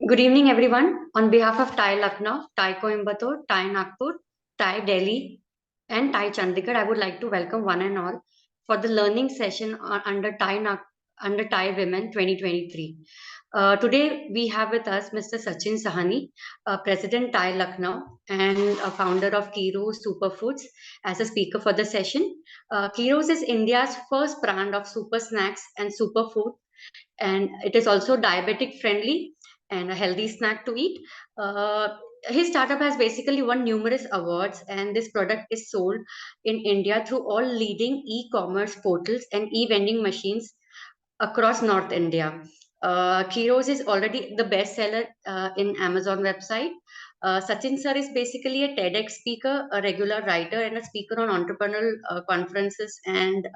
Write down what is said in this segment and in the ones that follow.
Good evening, everyone. On behalf of TiE Lucknow, TiE Coimbatore, TiE Nagpur, TiE Delhi, and TiE Chandigarh, I would like to welcome one and all for the learning session under TiE Women 2023. Today, we have with us Mr. Sachin Sahni, President TiE Lucknow and a founder of Keeros Superfoods as a speaker for the session. Keeros is India's first brand of super snacks and superfood, and it is also diabetic friendly and a healthy snack to eat. His startup has basically won numerous awards, and this product is sold in India through all leading e-commerce portals and e-vending machines across North India. Keeros is already the best seller in Amazon website. Sachin sir is basically a TEDx speaker, a regular writer, and a speaker on entrepreneurial conferences and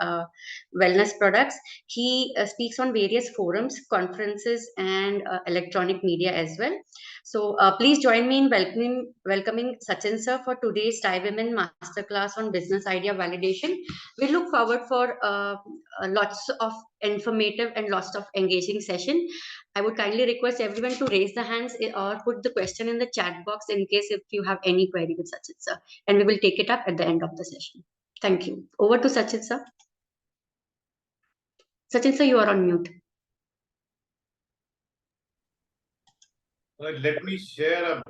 wellness products. He speaks on various forums, conferences, and electronic media as well. So please join me in welcoming Sachin sir for today's TiE Women Masterclass on business idea validation. We look forward for lots of informative and lots of engaging session. I would kindly request everyone to raise the hands or put the question in the chat box in case if you have any query with Sachin sir, and we will take it up at the end of the session. Thank you. Over to Sachin sir. Sachin sir, you are on mute. Let me share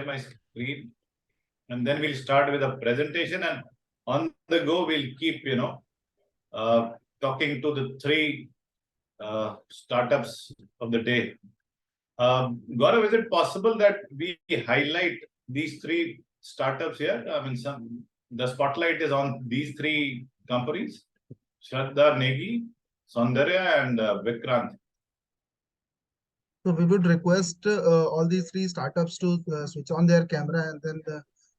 my screen, and then we'll start with a presentation, and on the go we'll keep talking to the three startups of the day. Gaurav, is it possible that we highlight these three startups here? I mean, the spotlight is on these three companies: Shraddha, Negi, Saundarya, and Vikrant. So we would request all these three startups to switch on their camera, and then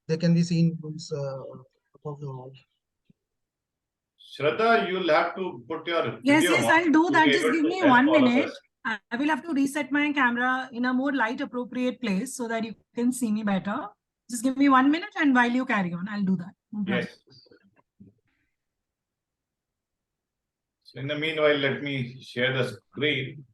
they can be seen above the wall. Shraddha, you'll have to put your yes, video yes, on I'll do that. Just give me 1 minute. Us. I will have to reset my camera in a more light appropriate place so that you can see me better. Just give me 1 minute, and while you carry on, I'll do that. Yes. So in the meanwhile, let me share the screen.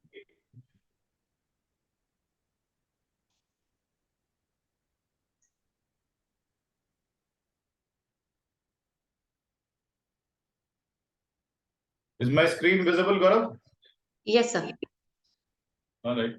Is my screen visible, Gaurav? Yes, sir. All right.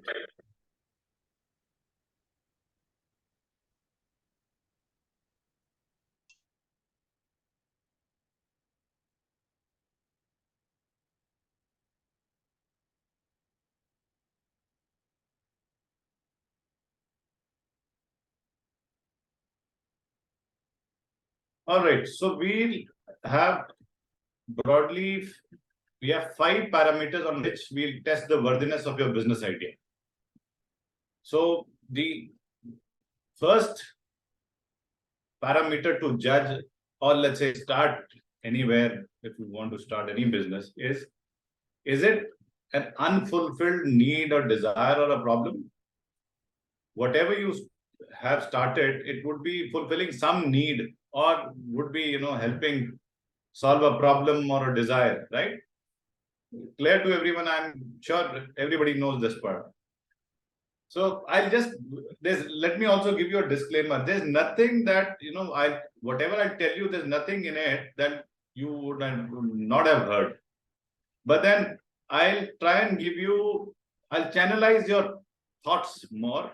All right. So we have broadly, we have 5 parameters on which we'll test the worthiness of your business idea. So the first parameter to judge, or let's say start anywhere if you want to start any business, is it an unfulfilled need or desire or a problem? Whatever you have started, it would be fulfilling some need or would be, helping solve a problem or a desire, right? Clear to everyone? I'm sure everybody knows this part. So let me also give you a disclaimer. There's nothing that, whatever I tell you, there's nothing in it that you would not have heard. But then I'll try and I'll channelize your thoughts more.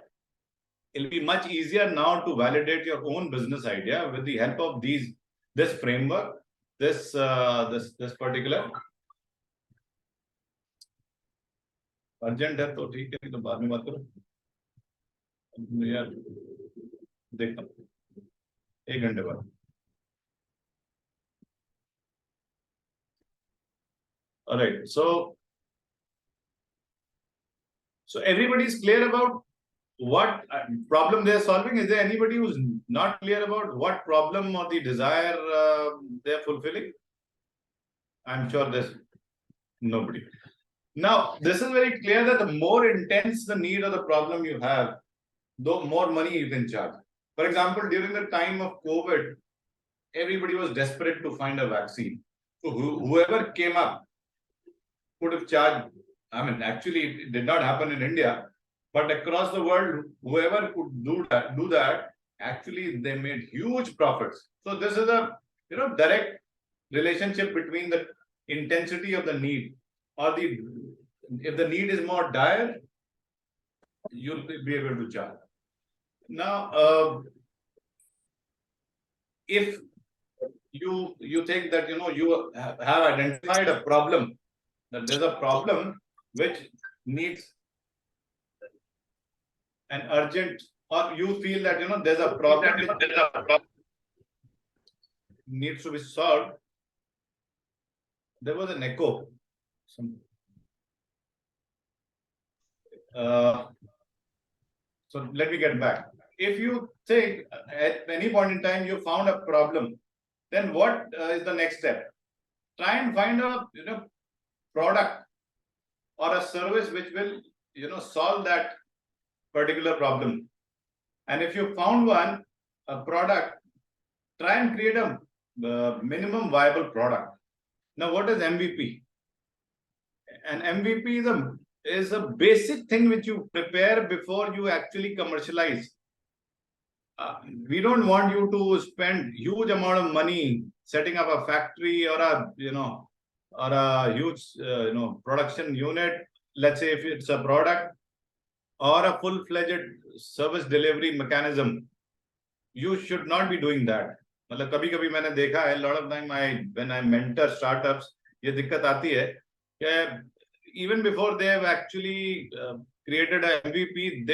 It'll be much easier now to validate your own business idea with the help of this framework, this particular. Urgent है तो ठीक है, तो बाद में बात करो यार, देखता हूँ 1 घंटे बाद. All right, so everybody is clear about what problem they are solving. Is there anybody who's not clear about what problem or the desire they are fulfilling? I'm sure there's nobody. Now, this is very clear that the more intense the need or the problem you have, the more money you can charge. For example, during the time of COVID, everybody was desperate to find a vaccine. So whoever came up could have charged I mean, actually, it did not happen in India, but across the world, whoever could do that, actually they made huge profits. So this is a direct relationship between the intensity of the need, or if the need is more dire, you'll be able to charge. Now, if you think that you have identified a problem, that there's a problem which needs an urgent, or you feel that there's a problem needs to be solved. There was an echo. So let me get back. If you think at any point in time you found a problem, then what is the next step? Try and find a product or a service which will solve that particular problem. And if you found a product, try and create a minimum viable product. Now, what is MVP? An MVP is a basic thing which you prepare before you actually commercialize. We don't want you to spend huge amount of money setting up a factory or a huge production unit. Let's say if it's a product or a full-fledged service delivery mechanism, you should not be doing that. मतलब कभी-कभी मैंने देखा है, lot of time when I mentor startups, ये दिक्कत आती है कि even before they have actually created a MVP,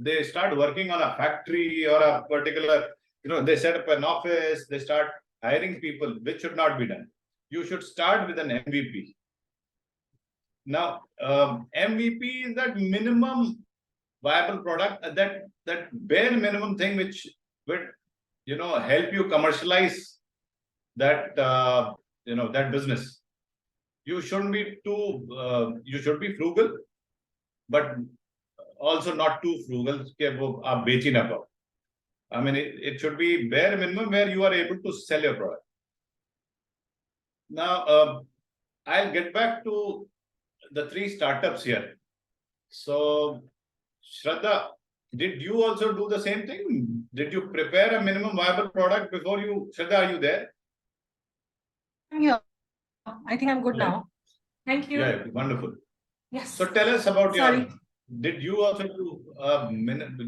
they start working on a factory or a particular, they set up an office, they start hiring people, which should not be done. You should start with an MVP. Now, MVP is that minimum viable product, that bare minimum thing which would help you commercialize that that business. You shouldn't be too you should be frugal, but also not too frugal कि वो आप बेच ही ना पाओ. I mean, it should be bare minimum where you are able to sell your product. Now, I'll get back to the 3 startups here. So, Shraddha, did you also do the same thing? Did you prepare a minimum viable product before you? Shraddha, are you there? Yeah, I think I'm good Yeah. now. Thank you. Yeah, wonderful. Yes. So tell us about Sorry. your. Did you also do?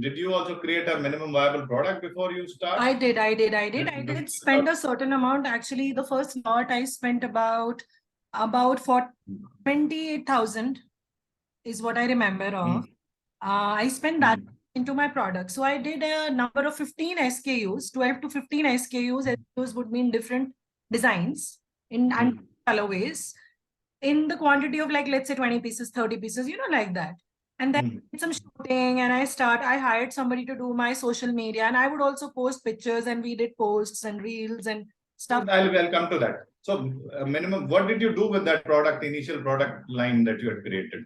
Did you also create a minimum viable product before you start? I did spend a certain amount. Actually, the first lot I spent about for 28,000 is what I remember of. I spent that into my product. So I did a number of 15 SKUs, 12 to 15 SKUs. SKUs would mean different designs in and colorways, in the quantity of like, let's say 20 pieces, 30 pieces, like that. And then did some shooting, and I hired somebody to do my social media, and I would also post pictures, and we did posts and reels and stuff. I'll come to that. So minimum, what did you do with that initial product line that you had created?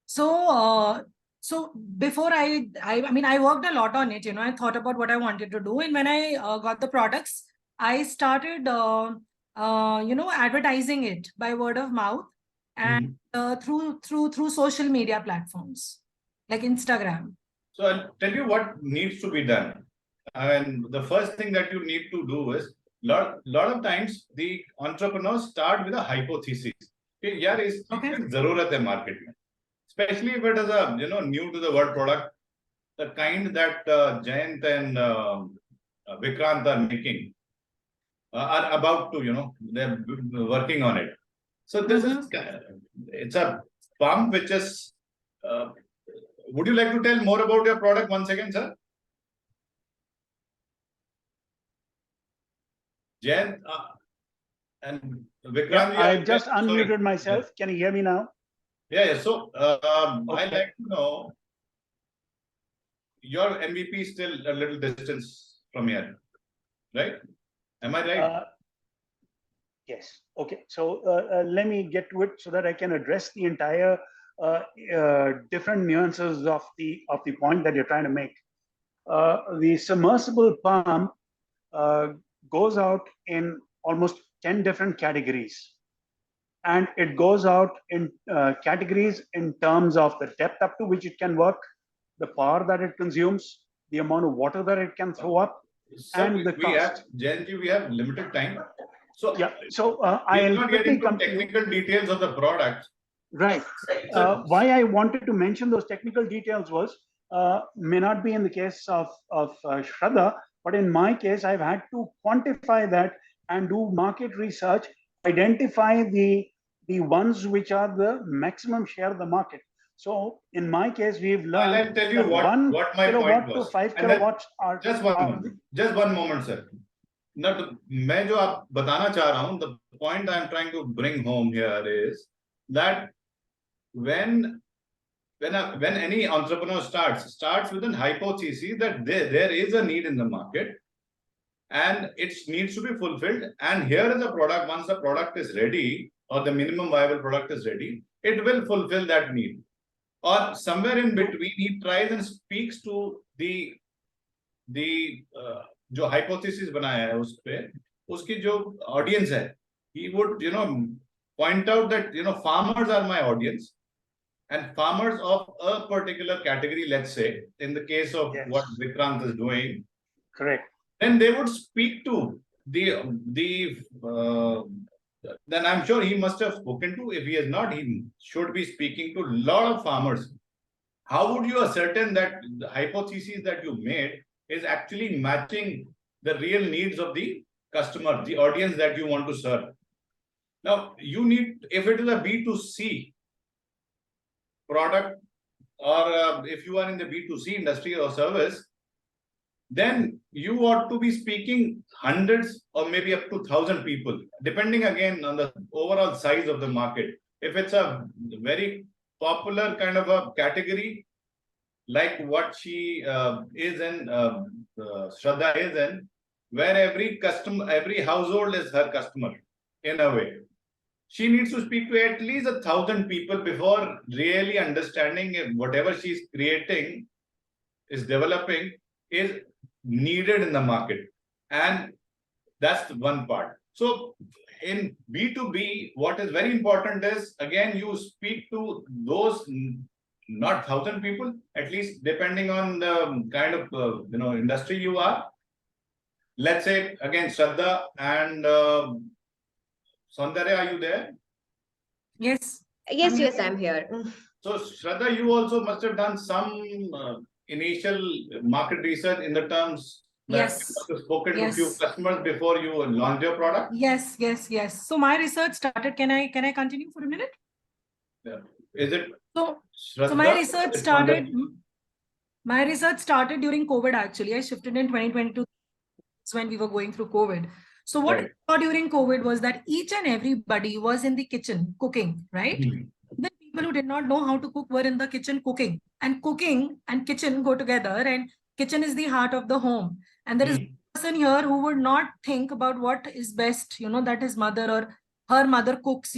So, so before I mean, I worked a lot on it, I thought about what I wanted to do. And when I got the products, I started, advertising it by word of mouth and through social media platforms like Instagram. So I'll tell you what needs to be done. And the first thing that you need to do is, lot of times the entrepreneurs start with a hypothesis. Okay, yaar, इसकी ज़रूरत है market में. Especially if it is a new to the world product, the kind that Jayant and Vikrant are making, are about to they're working on it. So this is it's a pump which is. Would you like to tell more about your product once again, sir? Jayant and Vikrant. Yeah, I've just unmuted myself. Can you hear me now? Yeah. So I'd like to know, your MVP is still a little distance from here, right? Am I right? Yes. Okay. So let me get to it so that I can address the entire different nuances of the point that you're trying to make. The submersible pump goes out in almost 10 different categories. and it goes out in categories in terms of the depth up to which it can work, the power that it consumes, the amount of water that it can throw up, Sir, and the cost. Jayanti, we have limited time. So Yeah, so we're I'll not getting quickly into technical details of the product. Right. Why I wanted to mention those technical details was, may not be in the case of Shraddha, but in my case, I've had to quantify that and do market research, identify the ones which are the maximum share of the market. So in my case, we've learned I'll tell you that what my kilowatt point to was. 5 And then- kilowatts are Just one moment, sir. Now, मैं जो आप बताना चाह रहा हूँ, the point I'm trying to bring home here is that when any entrepreneur starts with an hypothesis that there is a need in the market and it needs to be fulfilled, and here is a product. Once the product is ready, or the minimum viable product is ready, it will fulfill that need. Or somewhere in between, he tries and speaks to the जो hypothesis बनाया है उस पे, उसकी जो audience है, he would point out that farmers are my audience, and farmers of a particular category, let's say in the case of what Vikrant is doing, correct. Then they would speak to then I'm sure he must have spoken to. If he has not, he should be speaking to a lot of farmers. How would you ascertain that the hypothesis that you made is actually matching the real needs of the customer, the audience that you want to serve? Now, you need, if it is a B2C product, or if you are in the B2C industry or service, then you ought to be speaking hundreds or maybe up to 1,000 people, depending again on the overall size of the market. If it's a very popular kind of a category, like what she is in, Shraddha is in, where every household is her customer in a way. She needs to speak to at least 1,000 people before really understanding if whatever she's creating is developing is needed in the market. And that's one part. So in B2B, what is very important is, again, you speak to those not 1,000 people, at least depending on the kind of industry you are. Let's say again, Shraddha and Saundarya, are you there? Yes. Yes, I'm here. So Shraddha, you also must have done some initial market research in the terms that Yes. you must have spoken to a Yes. few customers before you launched your product. Yes. So my research started. Can I continue for a minute? Yeah. Is it So Shraddha? my research It's started. Saundarya. My research started during COVID. Actually, I shifted in 2022. That's when we were going through COVID. So what Right. I saw during COVID was that each and everybody was in the kitchen cooking, right? The people who did not know how to cook were in the kitchen cooking, and cooking and kitchen go together, and kitchen is the heart of the home. And there is a person here who would not think about what is best, that his mother or her mother cooks,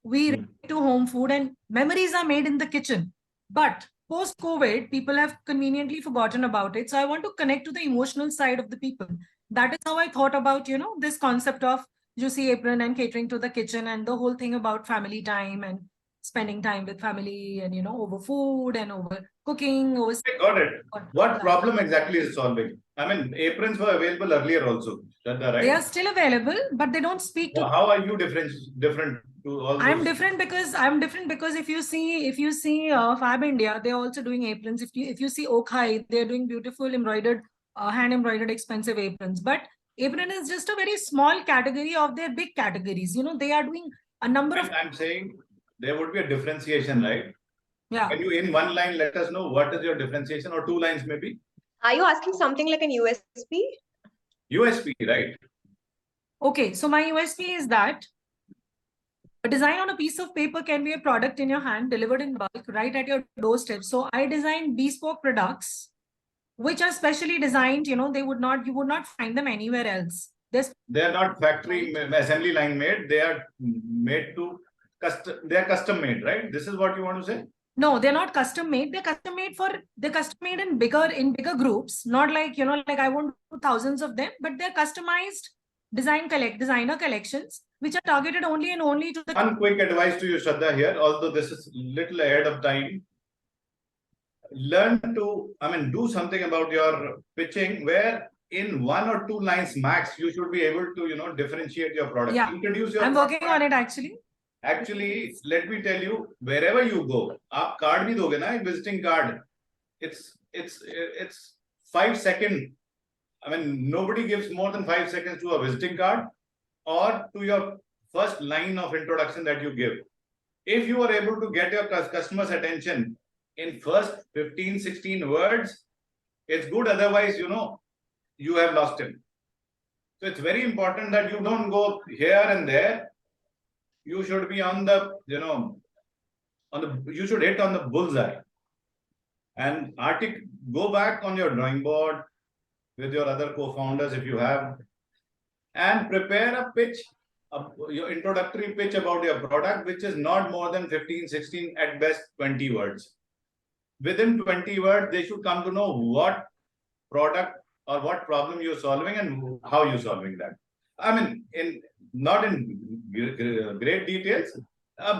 we relate to home food, and memories are made in the kitchen. But post-COVID, people have conveniently forgotten about it. So I want to connect to the emotional side of the people. That is how I thought about, this concept of juicy apron and catering to the kitchen, and the whole thing about family time and spending time with family, and over food and over cooking. Over I got it. What problem exactly is solving? I mean, aprons were available earlier also. Shraddha, right? They are still available, but they don't speak to. Well, how are you different to all? I'm different because if you see Fab India, they're also doing aprons. If you see Oak High, they're doing beautiful embroidered, hand embroidered expensive aprons. But apron is just a very small category of their big categories. They are doing a number of. I'm saying there would be a differentiation, right? Yeah. Can you in one line let us know what is your differentiation, or two lines maybe? Are you asking something like an USP? USP, right? Okay, so my USP is that a design on a piece of paper can be a product in your hand, delivered in bulk, right at your doorstep. So I design bespoke products, which are specially designed. You would not find them anywhere else. They are not factory assembly line made. They are made to custom. They are custom made, right? This is what you want to say? No, they're not custom made. They're custom made in bigger groups. Not like like I won't do thousands of them, but they're customized designer collections which are targeted only and only to the. One quick advice to you, Shraddha, here, although this is little ahead of time. Learn to, do something about your pitching where in 1 or 2 lines max, you should be able to, differentiate your product. Yeah. Introduce your I'm working on it actually. Actually, let me tell you, wherever you go, आप card भी दोगे ना, visiting card. It's 5 seconds. Nobody gives more than 5 seconds to a visiting card or to your first line of introduction that you give. If you are able to get your customer's attention in first 15, 16 words, it's good. Otherwise, you have lost him. So it's very important that you don't go here and there. You should be on the, you should hit on the bullseye. And go back on your drawing board with your other co-founders if you have, and prepare a pitch, your introductory pitch about your product, which is not more than 15, 16, at best 20 words. Within 20 words, they should come to know what product or what problem you're solving and how you're solving that. Not in great details.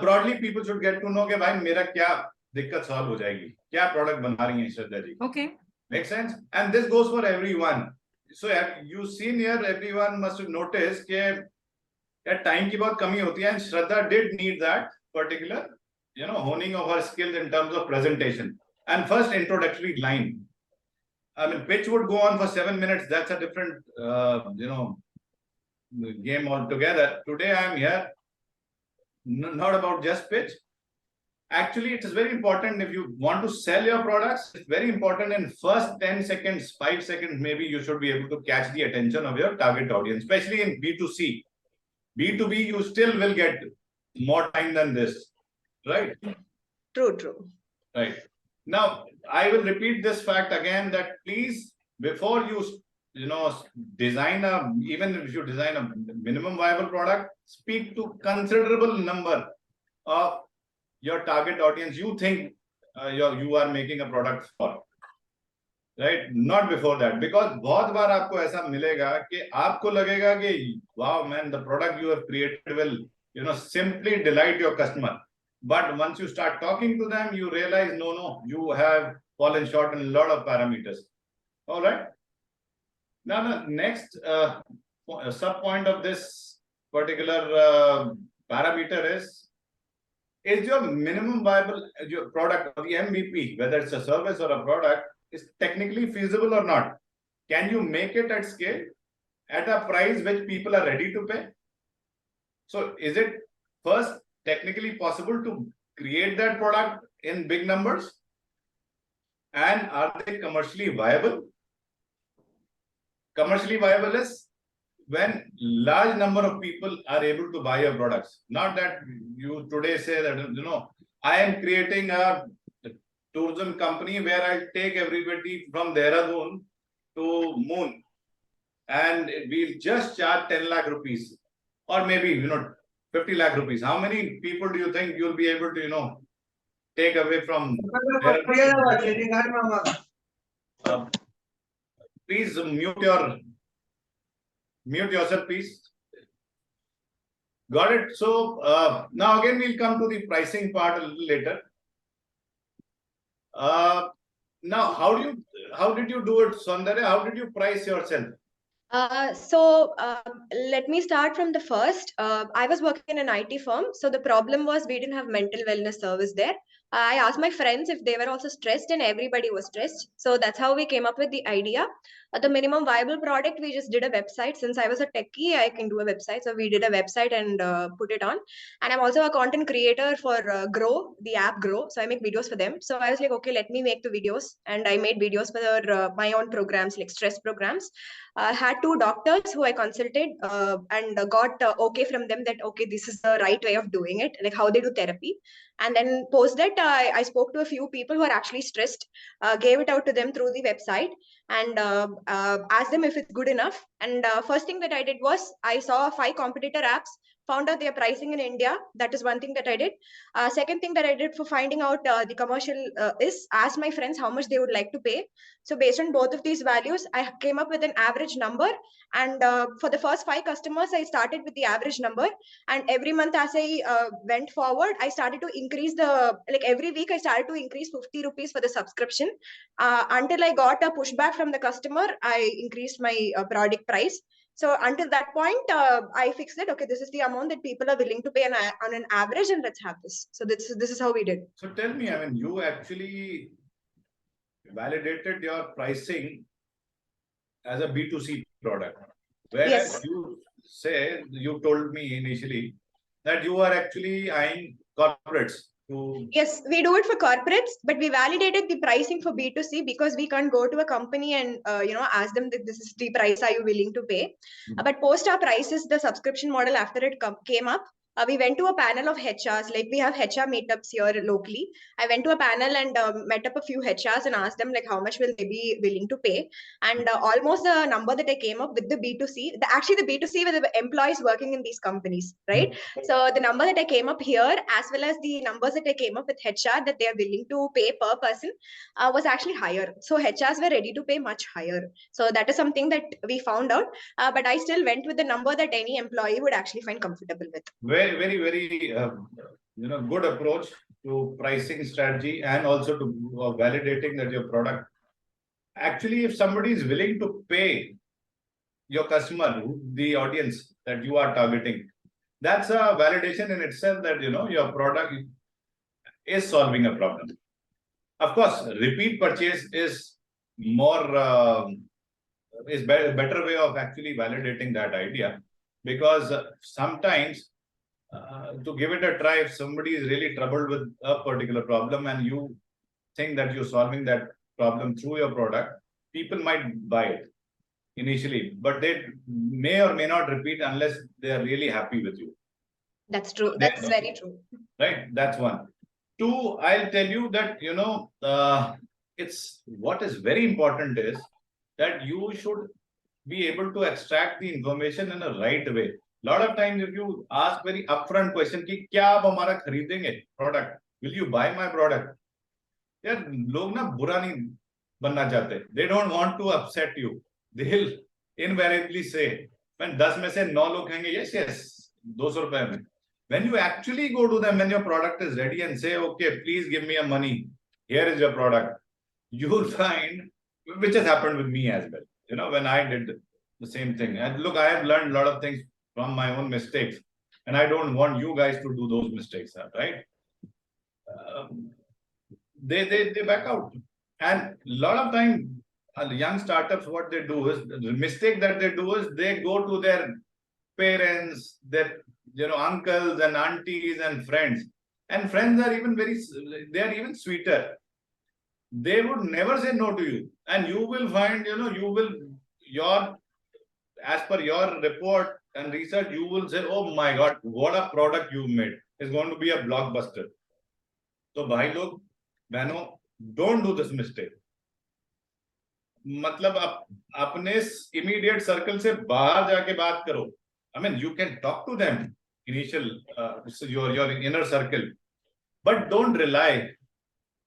Broadly, people should get to know कि भाई मेरा क्या दिक्कत solve हो जाएगी, क्या product बना रही हैं Shraddha ji. Okay. Makes sense? And this goes for everyone. So you've seen here, everyone must have noticed कि time की बहुत कमी होती है, and Shraddha did need that particular, honing of her skills in terms of presentation. And first introductory line. Pitch would go on for 7 minutes. That's a different, game altogether. Today I am here, not about just pitch. Actually, it is very important if you want to sell your products. It's very important in first 10 seconds, 5 seconds, maybe you should be able to catch the attention of your target audience, especially in B2C. B2B, you still will get more time than this, right? True. Right. Now, I will repeat this fact again that please, before you, design even if you design a minimum viable product, speak to considerable number of your target audience you think you are making a product for, right? Not before that, because बहुत बार आपको ऐसा मिलेगा कि आपको लगेगा कि wow man, the product you have created will simply delight your customer, but once you start talking to them, you realize no, you have fallen short in a lot of parameters. All right. Now the next sub point of this particular parameter is your minimum viable your product, or the MVP, whether it's a service or a product, is technically feasible or not? Can you make it at scale at a price which people are ready to pay? So is it first technically possible to create that product in big numbers? And are they commercially viable? Commercially viable is when large number of people are able to buy your products. Not that you today say that, I am creating a tourism company where I take everybody from Dehradun to Moon and we'll just charge 10 lakh rupees or maybe, 50 lakh rupees. How many people do you think you'll be able to, take away from please mute yourself, please. Got it? So now again, we'll come to the pricing part a little later. Now, how did you do it, Saundarya? How did you price yourself? So let me start from the first. I was working in an IT firm. So the problem was we didn't have mental wellness service there. I asked my friends if they were also stressed, and everybody was stressed. So that's how we came up with the idea. The minimum viable product, we just did a website. Since I was a techie, I can do a website. So we did a website and put it on. And I'm also a content creator for Grow, the app Grow. So I make videos for them. So I was like, okay, let me make the videos. And I made videos for my own programs, like stress programs. I had 2 doctors who I consulted and got okay from them that, okay, this is the right way of doing it, like how they do therapy. And then post that, I spoke to a few people who are actually stressed, gave it out to them through the website and asked them if it's good enough. And first thing that I did was I saw 5 competitor apps found out their pricing in India. That is one thing that I did. Second thing that I did for finding out the commercial is ask my friends how much they would like to pay. So based on both of these values, I came up with an average number. And for the first 5 customers, I started with the average number. And every month as I went forward, I started to increase every week, I started to increase 50 rupees for the subscription. Until I got a pushback from the customer, I increased my product price. So until that point, I fixed it. Okay, this is the amount that people are willing to pay on an average, and let's have this. So this is how we did. So tell me, I mean, you actually validated your pricing as a B2C product. Whereas Yes. you told me initially that you are actually eyeing corporates to. Yes, we do it for corporates, but we validated the pricing for B2C because we can't go to a company and ask them that this is the price, are you willing to pay? But post our prices, the subscription model after it came up, we went to a panel of HRs. Like we have HR meetups here locally. I went to a panel and met up a few HRs and asked them like how much will they be willing to pay. And almost the number that I came up with the B2C, actually the B2C with the employees working in these companies, right? So the number that I came up here, as well as the numbers that I came up with HR that they are willing to pay per person, was actually higher. So HRs were ready to pay much higher. So that is something that we found out. But I still went with the number that any employee would actually find comfortable with. Very, very, very, good approach to pricing strategy and also to validating that your product. Actually, if somebody is willing to pay your customer, the audience that you are targeting, that's a validation in itself that, your product is solving a problem. Of course, repeat purchase is more, is better way of actually validating that idea, because sometimes to give it a try, if somebody is really troubled with a particular problem and you think that you're solving that problem through your product, people might buy it initially, but they may or may not repeat unless they are really happy with you. That's true. That's very true. Right? That's one. Two, I'll tell you that, it's what is very important is that you should be able to extract the information in a right way. Lot of times, if you ask very upfront question, कि क्या आप हमारा खरीदेंगे product? Will you buy my product? यार लोग ना बुरा नहीं बनना चाहते. They don't want to upset you. They'll invariably say, when 10 में से 9 लोग कहेंगे yes, yes, 200 रुपए में. When you actually go to them when your product is ready and say, okay, please give me a money, here is your product, you will find, which has happened with me as well. When I did the same thing. And look, I have learned a lot of things from my own mistakes, and I don't want you guys to do those mistakes, right? They back out. And a lot of time, young startups, what they do is, the mistake that they do is they go to their parents, their uncles and aunties and friends. And friends are they are even sweeter. They would never say no to you. And you will find, as per your report and research, you will say, oh my God, what a product you made. It's going to be a blockbuster. So, bhai log, bano, don't do this mistake. मतलब अपने immediate circle से बाहर जाके बात करो. I mean, you can talk to them, your inner circle, but don't rely.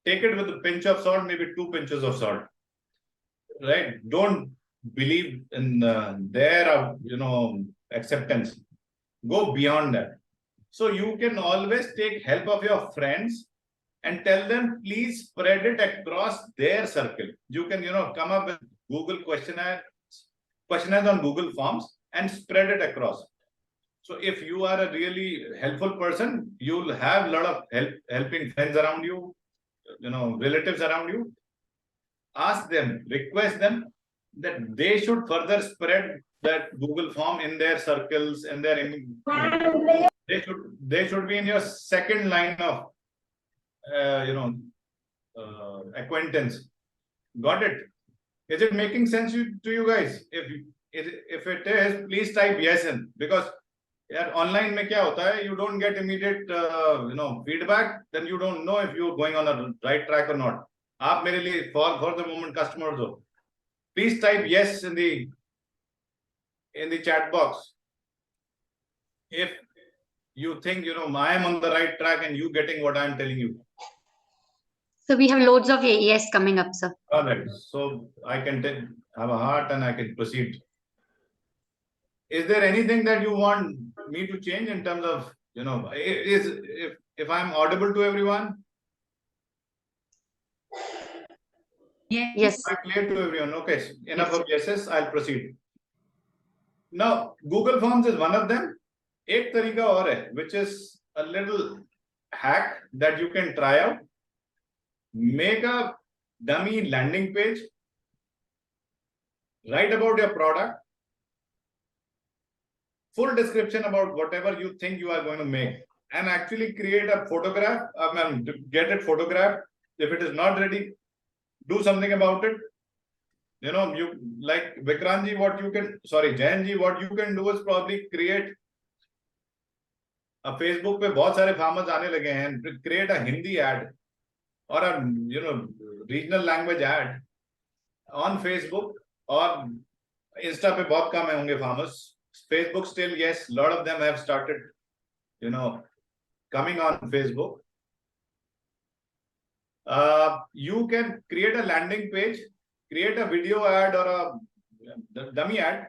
Take it with a pinch of salt, maybe 2 pinches of salt. Right? Don't believe in their, acceptance. Go beyond that. So you can always take help of your friends and tell them, please spread it across their circle. You can, come up with Google questionnaires on Google Forms and spread it across. So if you are a really helpful person, you'll have a lot of helping friends around you, relatives around you. Ask them, request them that they should further spread that Google form in their circles, and they should be in your second line of acquaintance. Got it? Is it making sense to you guys? If it is, please type yes in, because online mein kya hota hai, you don't get immediate feedback, then you don't know if you're going on a right track or not. Aap mere liye for the moment customers ho. Please type yes in the chat box. If you think, I am on the right track and you getting what I'm telling you. So we have loads of AES coming up, sir. All right. So I can have a heart and I can proceed. Is there anything that you want me to change in terms of, if I'm audible to everyone? Yes. Am I clear to everyone? Okay. Enough of yeses. I'll proceed. Now, Google Forms is one of them. Ek tarika aur hai, which is a little hack that you can try out. Make a dummy landing page. Write about your product. Full description about whatever you think you are going to make. And actually create a photograph. Get it photographed. If it is not ready, do something about it. You like Vikranji, Jayanji, what you can do is probably create a Facebook पे बहुत सारे farmers आने लगे हैं, create a Hindi ad or a regional language ad on Facebook or Insta पे बहुत कम होंगे farmers. Facebook still, yes, a lot of them have started, coming on Facebook. You can create a landing page, create a video ad or a dummy ad,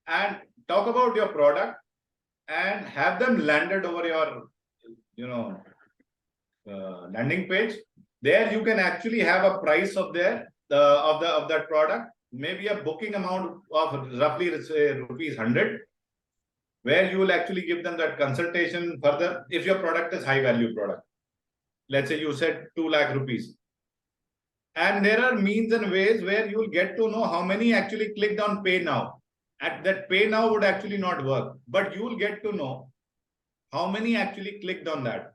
and talk about your product and have them landed over your, landing page. There you can actually have a price of that product, maybe a booking amount of roughly, let's say, rupees 100, where you will actually give them that consultation further if your product is high value product. Let's say you said 2 lakh rupees. And there are means and ways where you will get to know how many actually clicked on pay now. At that pay now would actually not work, but you will get to know how many actually clicked on that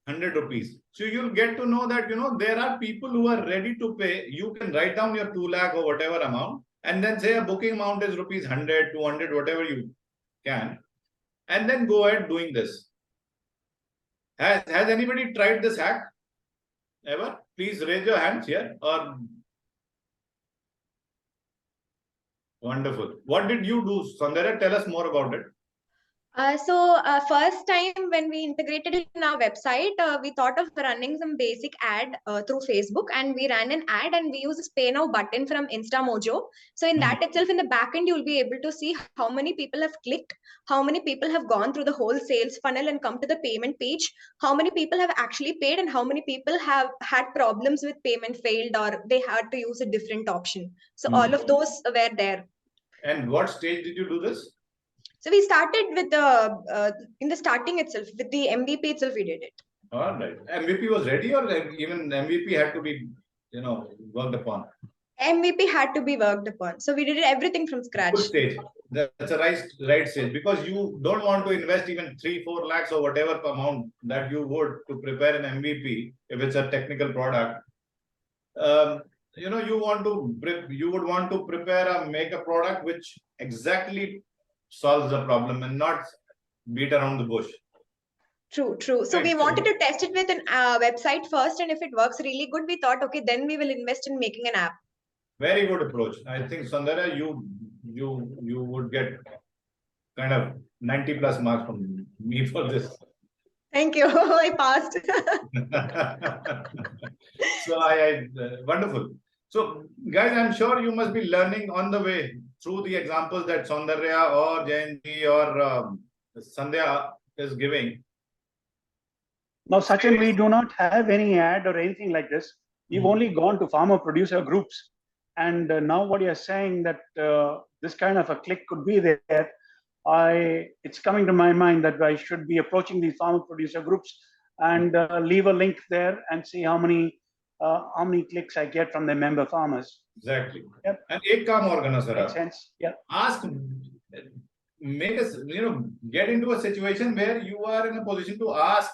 100 rupees. So you'll get to know that, there are people who are ready to pay. You can write down your 2 lakh or whatever amount and then say a booking amount is rupees 100, 200, whatever you can. And then go ahead doing this. Has anybody tried this hack ever? Please raise your hands here. Or wonderful. What did you do, Sandhya? Tell us more about it. First time when we integrated it in our website, we thought of running some basic ad through Facebook, and we ran an ad and we used this pay now button from InstaMojo. So in that itself, in the backend, you'll be able to see how many people have clicked, how many people have gone through the whole sales funnel and come to the payment page, how many people have actually paid, and how many people have had problems with payment failed or they had to use a different option. So all of those were there. And what stage did you do this? So we started with in the starting itself, with the MVP itself, we did it. All right. MVP was ready, or even MVP had to be, worked upon? MVP had to be worked upon. So we did everything from scratch. Good stage. That's a right stage, because you don't want to invest even 3-4 lakhs or whatever amount that you would to prepare an MVP if it's a technical product. You would want to make a product which exactly solves the problem and not beat around the bush. True. So we wanted to test it with an website first, and if it works really good, we thought, okay, then we will invest in making an app. Very good approach. I think, Sandhya, you would get kind of 90 plus marks from me for this. Thank you. I passed. So wonderful. So guys, I'm sure you must be learning on the way through the examples that Saundarya or Jayanji or Sandhya is giving. Now, Sachin, we do not have any ad or anything like this. We've only gone to farmer producer groups. And now what you're saying that this kind of a click could be there, it's coming to my mind that I should be approaching these farmer producer groups and leave a link there and see how many clicks I get from the member farmers. Exactly. Yep. And ek kaam aur karna, sir. Makes sense. Yeah. Make us, get into a situation where you are in a position to ask,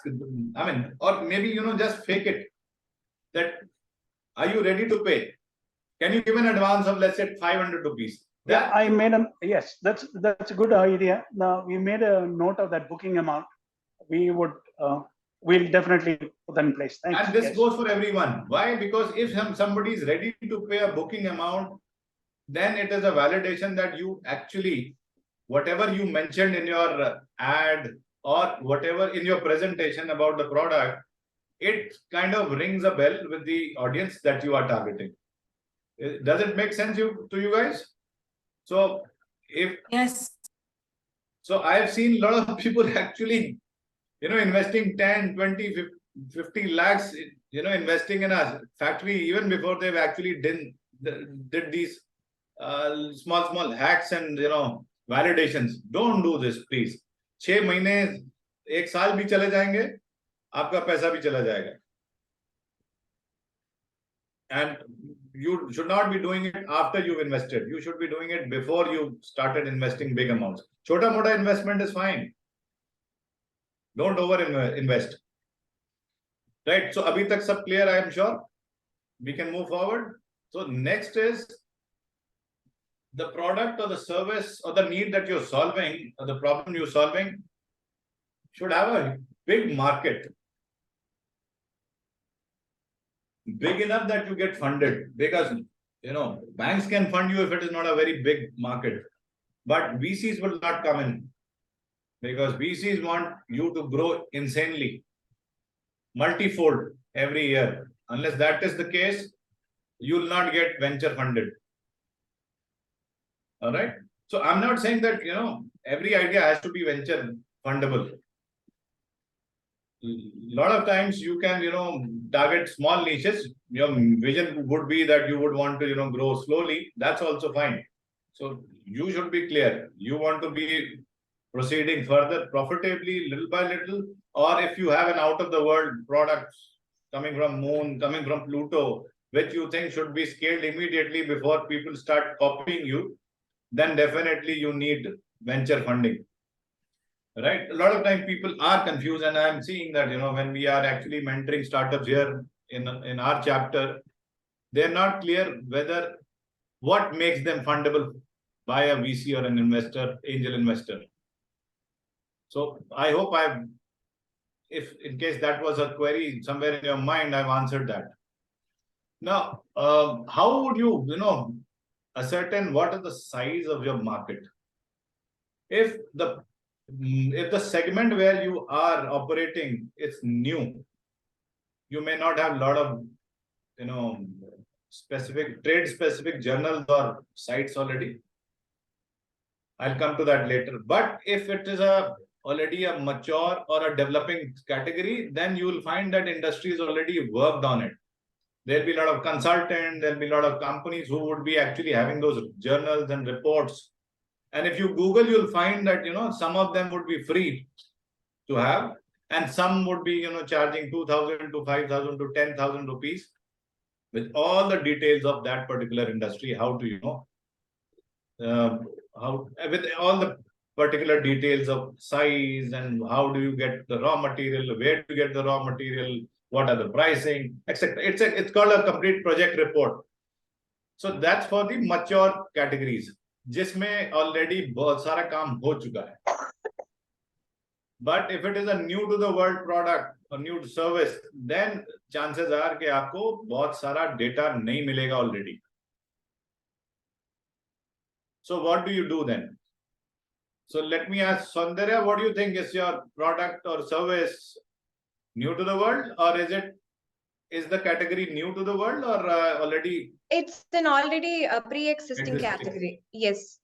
or maybe, just fake it. That, are you ready to pay? Can you give an advance of, let's say, 500 rupees? Yeah, I made yes, that's a good idea. Now we made a note of that booking amount. We'll definitely put that in place. Thanks. And this goes for everyone. Why? Because if somebody is ready to pay a booking amount, then it is a validation that you actually, whatever you mentioned in your ad or whatever in your presentation about the product, it kind of rings a bell with the audience that you are targeting. Does it make sense to you guys? So Yes. So I have seen a lot of people actually, investing 10, 20, 50 lakhs, investing in a factory even before they've actually did these small hacks and, validations. Don't do this, please. 6 महीने, 1 साल भी चले जाएंगे, आपका पैसा भी चला जाएगा. And you should not be doing it after you've invested. You should be doing it before you started investing big amounts. Chota mota investment is fine. Don't over invest. Right. So abhi tak sab clear, I am sure. We can move forward. So next is the product or the service or the need that you're solving or the problem you're solving should have a big market. Big enough that you get funded, because banks can fund you if it is not a very big market, but VCs will not come in, because VCs want you to grow insanely, multifold every year. Unless that is the case, you will not get venture funded. All right. So I'm not saying that every idea has to be venture fundable. A lot of times you can target small niches. Your vision would be that you would want to grow slowly. That's also fine. So you should be clear. You want to be proceeding further profitably, little by little, or if you have an out of the world product coming from moon, coming from Pluto, which you think should be scaled immediately before people start copying you, then definitely you need venture funding. Right? A lot of time people are confused, and I'm seeing that, when we are actually mentoring startups here in our chapter, they're not clear whether what makes them fundable by a VC or an investor, angel investor. So I hope if in case that was a query somewhere in your mind, I've answered that. Now, how would you, ascertain what is the size of your market? If the segment where you are operating is new, you may not have a lot of, trade specific journals or sites already. I'll come to that later. But if it is already a mature or a developing category, then you will find that industry is already worked on it. There'll be a lot of consultants, there'll be a lot of companies who would be actually having those journals and reports. And if you Google, you'll find that, some of them would be free to have, and some would be, charging 2,000 to 5,000 to 10,000 rupees with all the details of that particular industry, how to, with all the particular details of size and how do you get the raw material, where to get the raw material, what are the pricing, etc. It's called a complete project report. So that's for the mature categories, जिसमें already बहुत सारा काम हो चुका है. But if it is a new to the world product or new service, then chances are कि आपको बहुत सारा data नहीं मिलेगा already. So what do you do then? So let me ask Saundarya, what do you think, is your product or service new to the world, or is the category new to the world, or already? It's an already pre-existing category. Yes.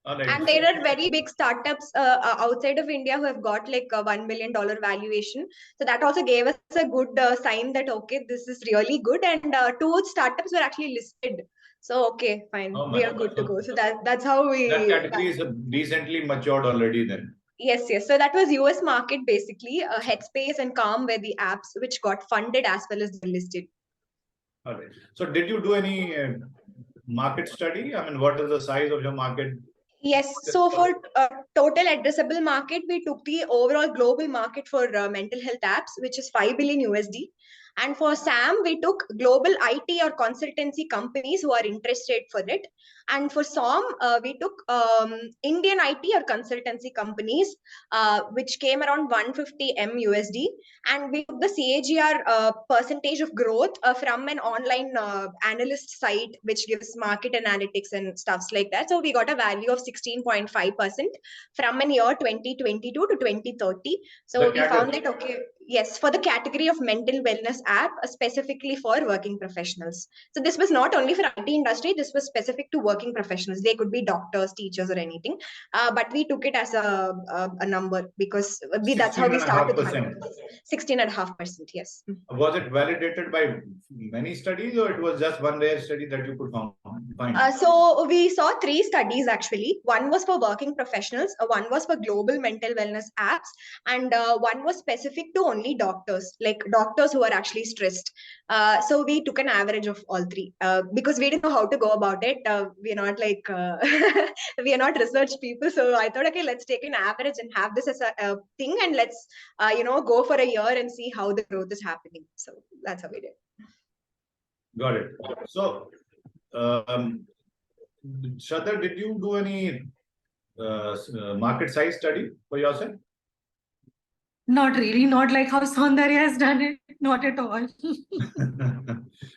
Right. And there are very big startups outside of India who have got like a $1 million valuation. So that also gave us a good sign that, okay, this is really good. And 2 startups were actually listed. So, okay, fine. We are good to go. So that's how we... That category is decently matured already then. Yes. So that was US market basically. Headspace and Calm were the apps which got funded as well as listed. All right. So did you do any market study? I mean, what is the size of your market? Yes. So for total addressable market, we took the overall global market for mental health apps, which is 5 billion USD. And for SAM, we took global IT or consultancy companies who are interested for it. And for SOM, we took Indian IT or consultancy companies, which came around 150 M USD, and we took the CAGR percentage of growth from an online analyst site which gives market analytics and stuffs like that. So we got a value of 16.5% from an year 2022 to 2030. So we found that, okay, yes, for the category of mental wellness app, specifically for working professionals. So this was not only for IT industry, this was specific to working professionals. They could be doctors, teachers, or anything. But we took it as a number because that's how we started. 16.5%, yes. Was it validated by many studies, or it was just one rare study that you could find? So we saw 3 studies actually. One was for working professionals, one was for global mental wellness apps, and one was specific to only doctors, like doctors who are actually stressed. So we took an average of all 3 because we didn't know how to go about it. We're not like we are not research people, so I thought, okay, let's take an average and have this as a thing, and let's go for a year and see how the growth is happening. So that's how we did. Got it. So, Shraddha, did you do any market size study for yourself? Not really, not like how Saundarya has done it, not at all.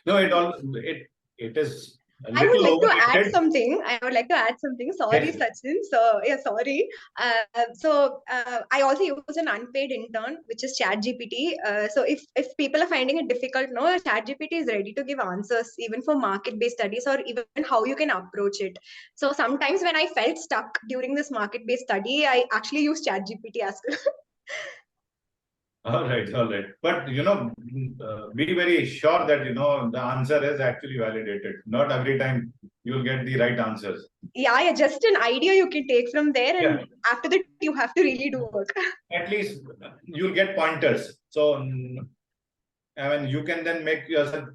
No, it is a I would little like to add overrated. something. Sorry, Yes. Sachin. So, yeah, sorry. I also use an unpaid intern, which is ChatGPT. So if people are finding it difficult, no, ChatGPT is ready to give answers, even for market-based studies or even how you can approach it. So sometimes when I felt stuck during this market-based study, I actually use ChatGPT as well. All right. But, be very sure that, the answer is actually validated. Not every time you'll get the right answers. Yeah, just an idea you can take from there. And after that, you have to really do work. At least you'll get pointers. So, I mean, you can then make yourself,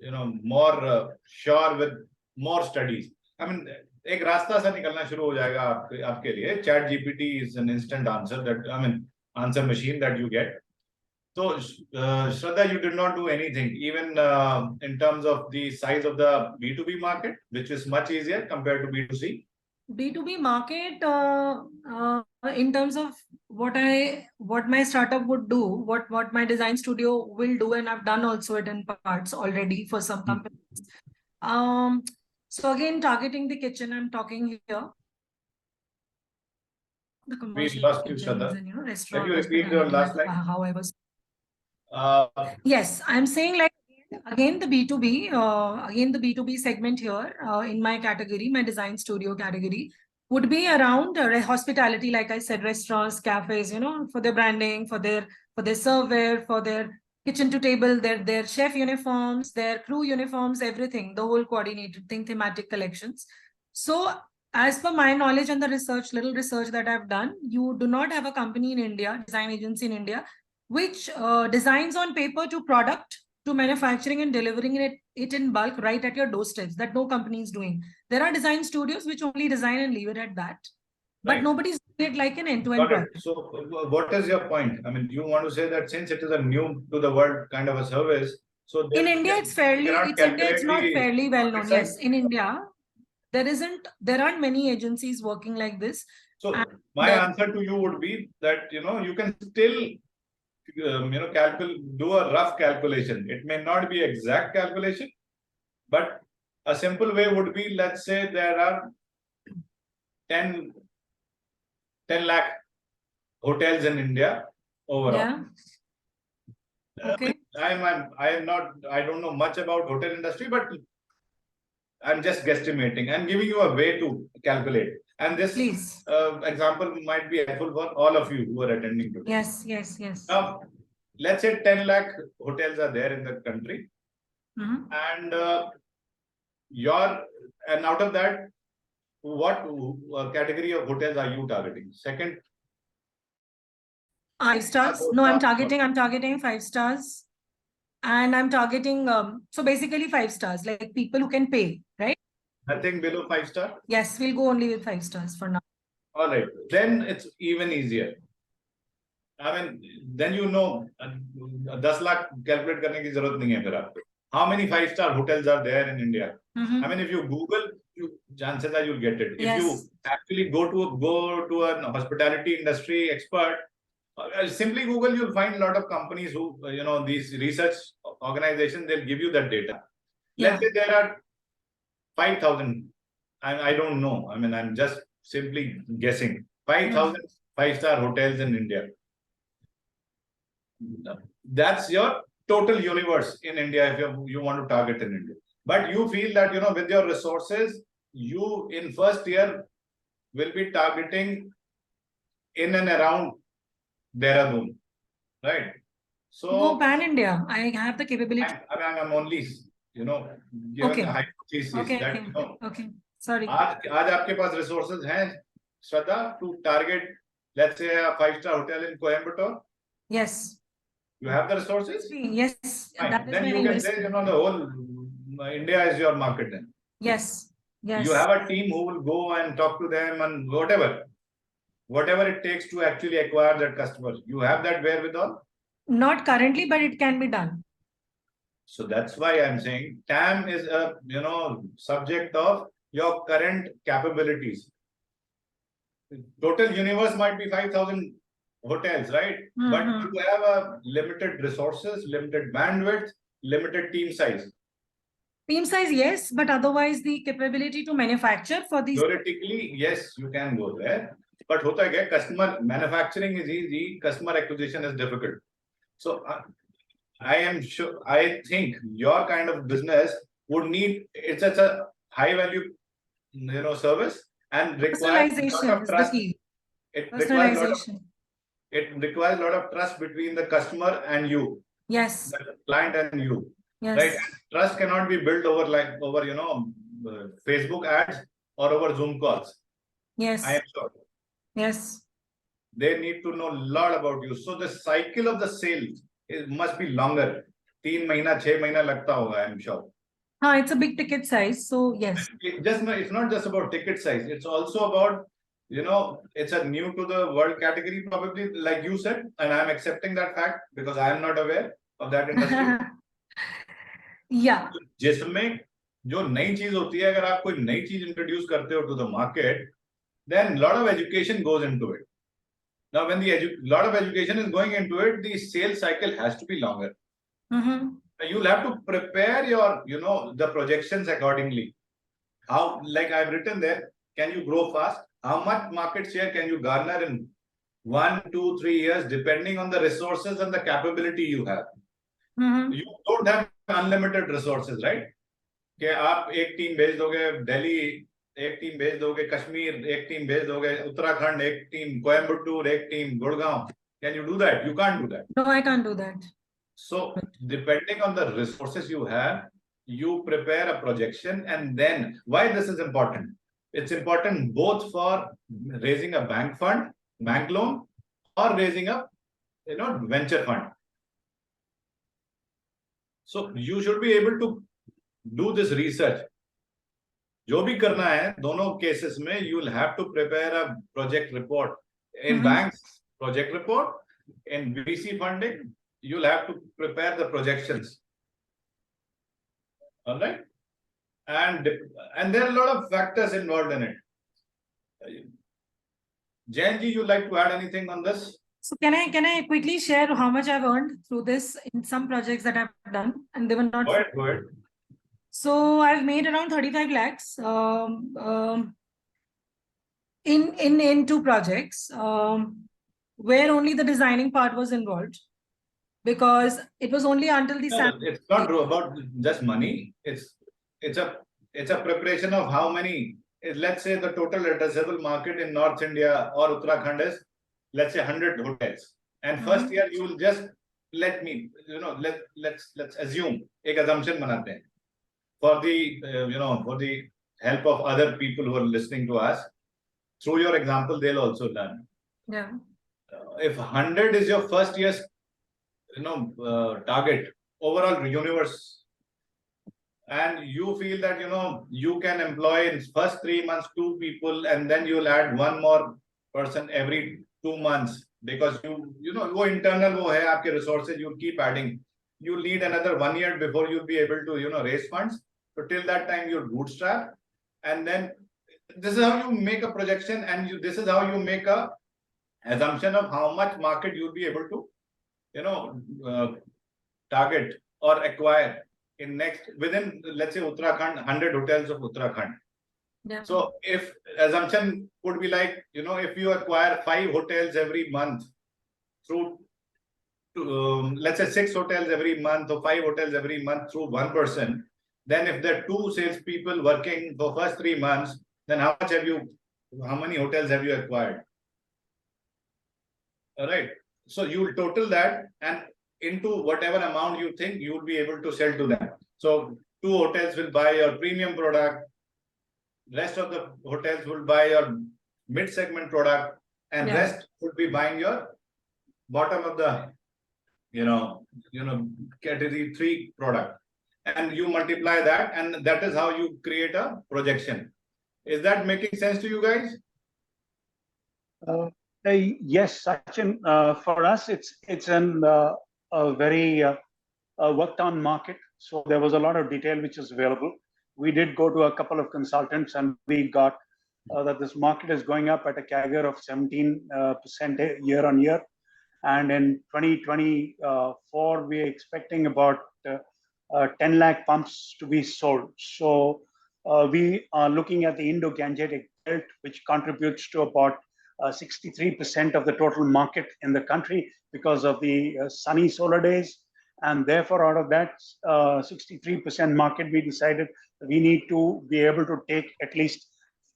more sure with more studies. I mean, एक रास्ता सा निकलना शुरू हो जाएगा आपके लिए. Chat GPT is an instant answer answer machine that you get. So, Shraddha, you did not do anything, even in terms of the size of the B2B market, which is much easier compared to B2C. B2B market, in terms of what my startup would do, what my design studio will do, and I've done also it in parts already for some companies. So again, targeting the kitchen, I'm talking here. The commercial lost you, kitchens Shraddha. and Can restaurant you repeat your last line? how I was. Yes, I'm saying like again the B2B segment here in my category, my design studio category would be around hospitality, like I said, restaurants, cafes, for their branding, for their server, for their kitchen to table, their chef uniforms, their crew uniforms, everything, the whole coordinated thing, thematic collections. So as per my knowledge and the little research that I've done, you do not have a company in India, design agency in India, which designs on paper to product to manufacturing and delivering it in bulk right at your doorsteps, that no company is doing. There are design studios which only design and leave it at that, but nobody's doing it like an end-to-end product. So what is your point? I mean, you want to say that since it is a new to the world kind of a service, so in India it's not fairly well known. Yes, in India there aren't many agencies working like this. So my answer to you would be that you can still do a rough calculation. It may not be exact calculation, but a simple way would be, let's say there are 10 lakh hotels in India overall. Yeah. Okay. I don't know much about hotel industry, but I'm just guesstimating and giving you a way to calculate. And this example might be helpful for all of you who are attending today. Yes. Now, let's say 10 lakh hotels are there in the country. And out of that, what category of hotels are you targeting? Second? 5 stars. No, I'm targeting 5 stars. And I'm targeting, so basically 5 stars, like people who can pay, right? Nothing below 5 star? Yes, we'll go only with 5 stars for now. All right, then it's even easier. I mean, then 10 lakh calculate करने की जरूरत नहीं है फिर आपको. how many 5-star hotels are there in India? Mhm. I mean, if you Google, chances are you'll get it. If Yes. you actually go to an hospitality industry expert, simply Google, you'll find a lot of companies who, these research organizations, they'll give you that data. Let's say there are 5,000. I don't know. I mean, I'm just simply guessing. 5,000 5-star hotels in India. That's your total universe in India if you want to target in India. But you feel that, with your resources, you in first year will be targeting in and around Dehradun, right? So Go pan India. I have the capability. I'm only, given Okay. the hypothesis Okay. that, Okay. Okay. Sorry. आज आपके पास resources हैं, Shraddha, to target, let's say, a 5-star hotel in Coimbatore. Yes. You have the resources? Yes. Fine. That is Then you my can say, the whole India is your market then. Yes. Yes. You have a team who will go and talk to them and whatever it takes to actually acquire that customer. You have that wherewithal? Not currently, but it can be done. So that's why I'm saying TAM is a, subject of your current capabilities. Total universe might be 5,000 hotels, right? But you have a limited resources, limited bandwidth, limited team size. Team size, yes, but otherwise the capability to manufacture for these. Theoretically, yes, you can go there. But hota hai, customer manufacturing is easy, customer acquisition is difficult. So I am sure, I think your kind of business would need, it's such a high value, service and requires a lot of trust. It requires a lot of trust between the customer and you. Yes. The client and you. Yes. Right? Trust cannot be built over Facebook ads or over Zoom calls. Yes. I am sure. Yes. They need to know a lot about you. So the cycle of the sales must be longer. 3 mahina, 6 mahina lagta hoga, I am sure. It's a big ticket size. So yes. It's not just about ticket size. It's also about, it's a new to the world category, probably, like you said, and I'm accepting that fact because I am not aware of that industry. Yeah. जिसमें जो नई चीज होती है, अगर आप कोई नई चीज इंट्रोड्यूस करते हो to the market, then lot of education goes into it. Now, when the lot of education is going into it, the sales cycle has to be longer. You'll have to prepare your, the projections accordingly. How, like I've written there, can you grow fast? How much market share can you garner in 1, 2, 3 years, depending on the resources and the capability you have? You don't have unlimited resources, right? कि आप एक team भेज दोगे दिल्ली, एक team भेज दोगे कश्मीर, एक team भेज दोगे उत्तराखंड, एक टीम कोयम्बटूर, एक team Gurgaon. Can you do that? You can't do that. No, I can't do that. So depending on the resources you have, you prepare a projection. And then why this is important? It's important both for raising a bank fund, bank loan, or raising a venture fund. So you should be able to do this research. जो भी करना है दोनों cases में, you will have to prepare a project report. In banks, project report. In VC funding, you'll have to prepare the projections. All right, and there are a lot of factors involved in it. Jayanji, you like to add anything on this? So can I quickly share how much I've earned through this in some projects that I've done, and they were not. Go ahead. So I've made around 35 lakhs in 2 projects where only the designing part was involved, because it was only until the it's not about just money. It's a preparation of how many. Let's say the total addressable market in North India or Uttarakhand is, let's say, 100 hotels. And first year you will just let's assume एक assumption बनाते हैं for the help of other people who are listening to us. Through your example, they'll also learn. Yeah. If 100 is your first year's target overall universe, and you feel that you can employ in first 3 months 2 people, and then you'll add 1 more person every 2 months, because you know वो internal वो है आपके resources, you keep adding. you'll need another 1 year before you'll be able to, raise funds. So till that time, you'll bootstrap. And then this is how you make a projection, and this is how you make a assumption of how much market you'll be able to, target or acquire within, let's say, Uttarakhand, 100 hotels of Uttarakhand. Yeah. So if assumption could be like, if you acquire 5 hotels every month through, let's say 6 hotels every month or 5 hotels every month through one person, then if there are 2 salespeople working for first 3 months, then how many hotels have you acquired? All right. So you will total that and into whatever amount you think you will be able to sell to them. So 2 hotels will buy your premium product. Rest of the hotels will buy your mid-segment product, and rest would be buying your bottom of the, category 3 product. And you multiply that, and that is how you create a projection. Is that making sense to you guys? Yes, Sachin. For us, it's a very worked on market. So there was a lot of detail which is available. We did go to a couple of consultants, and we got that this market is going up at a CAGR of 17% year on year. And in 2024, we're expecting about 10 lakh pumps to be sold. So we are looking at the Indo-Gangetic belt, which contributes to about 63% of the total market in the country because of the sunny solar days. And therefore, out of that 63% market, we decided we need to be able to take at least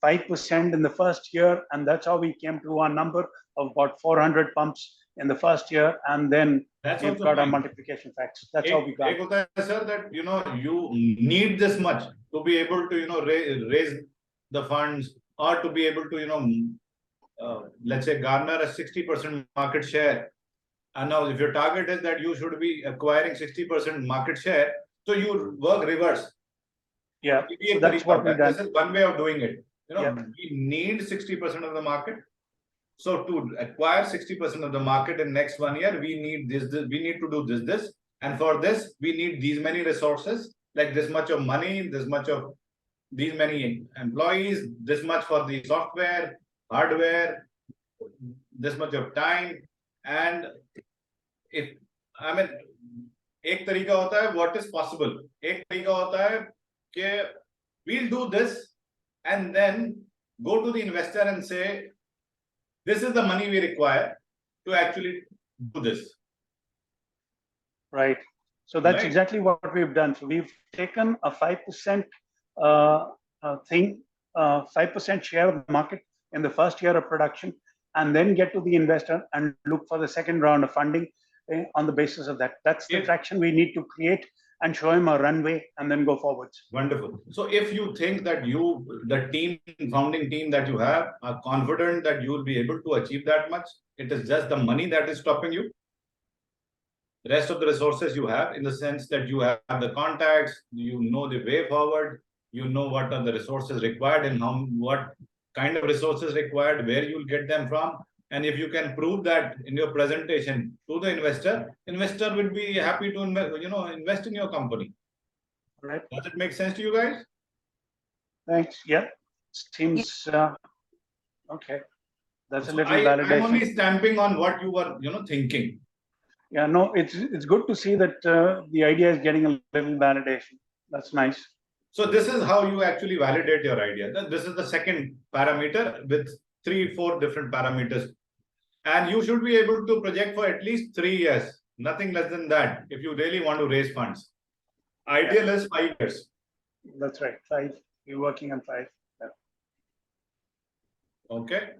5% in the first year. And that's how we came to our number of about 400 pumps in the first year. And then we've got our multiplication facts. That's how we got it. Sir, that, you need this much to be able to, raise the funds, or to be able to, let's say, garner a 60% market share. And now if your target is that you should be acquiring 60% market share, so you work reverse. Yeah, so that's what we've done. This is one way of doing it. We need 60% of the market. So to acquire 60% of the market in next 1 year, we need this, we need to do this. And for this, we need these many resources, like this much of money, this much of these many employees, this much for the software, hardware, this much of time. And if, एक तरीका होता है what is possible, एक तरीका होता है कि we'll do this and then go to the investor and say, this is the money we require to actually do this. Right. So that's exactly what we've done. So we've taken a 5% 5% share of the market in the first year of production, and then get to the investor and look for the second round of funding on the basis of that. That's the traction we need to create and show him a runway and then go forwards. Wonderful. So if you think that the founding team that you have are confident that you will be able to achieve that much, it is just the money that is stopping you. The rest of the resources you have, in the sense that you have the contacts, you know the way forward, you know what are the resources required and what kind of resources required, where you will get them from. And if you can prove that in your presentation to the investor will be happy to invest in your company. Right. Does it make sense to you guys? Thanks. Yeah. Seems okay. That's a little validation. I'm only stamping on what you were thinking. Yeah, no, it's good to see that the idea is getting a little validation. That's nice. So this is how you actually validate your idea. This is the second parameter with 3-4 different parameters. And you should be able to project for at least 3 years, nothing less than that, if you really want to raise funds. Ideal is 5 years. That's right. 5. You're working on 5. Yeah. Okay.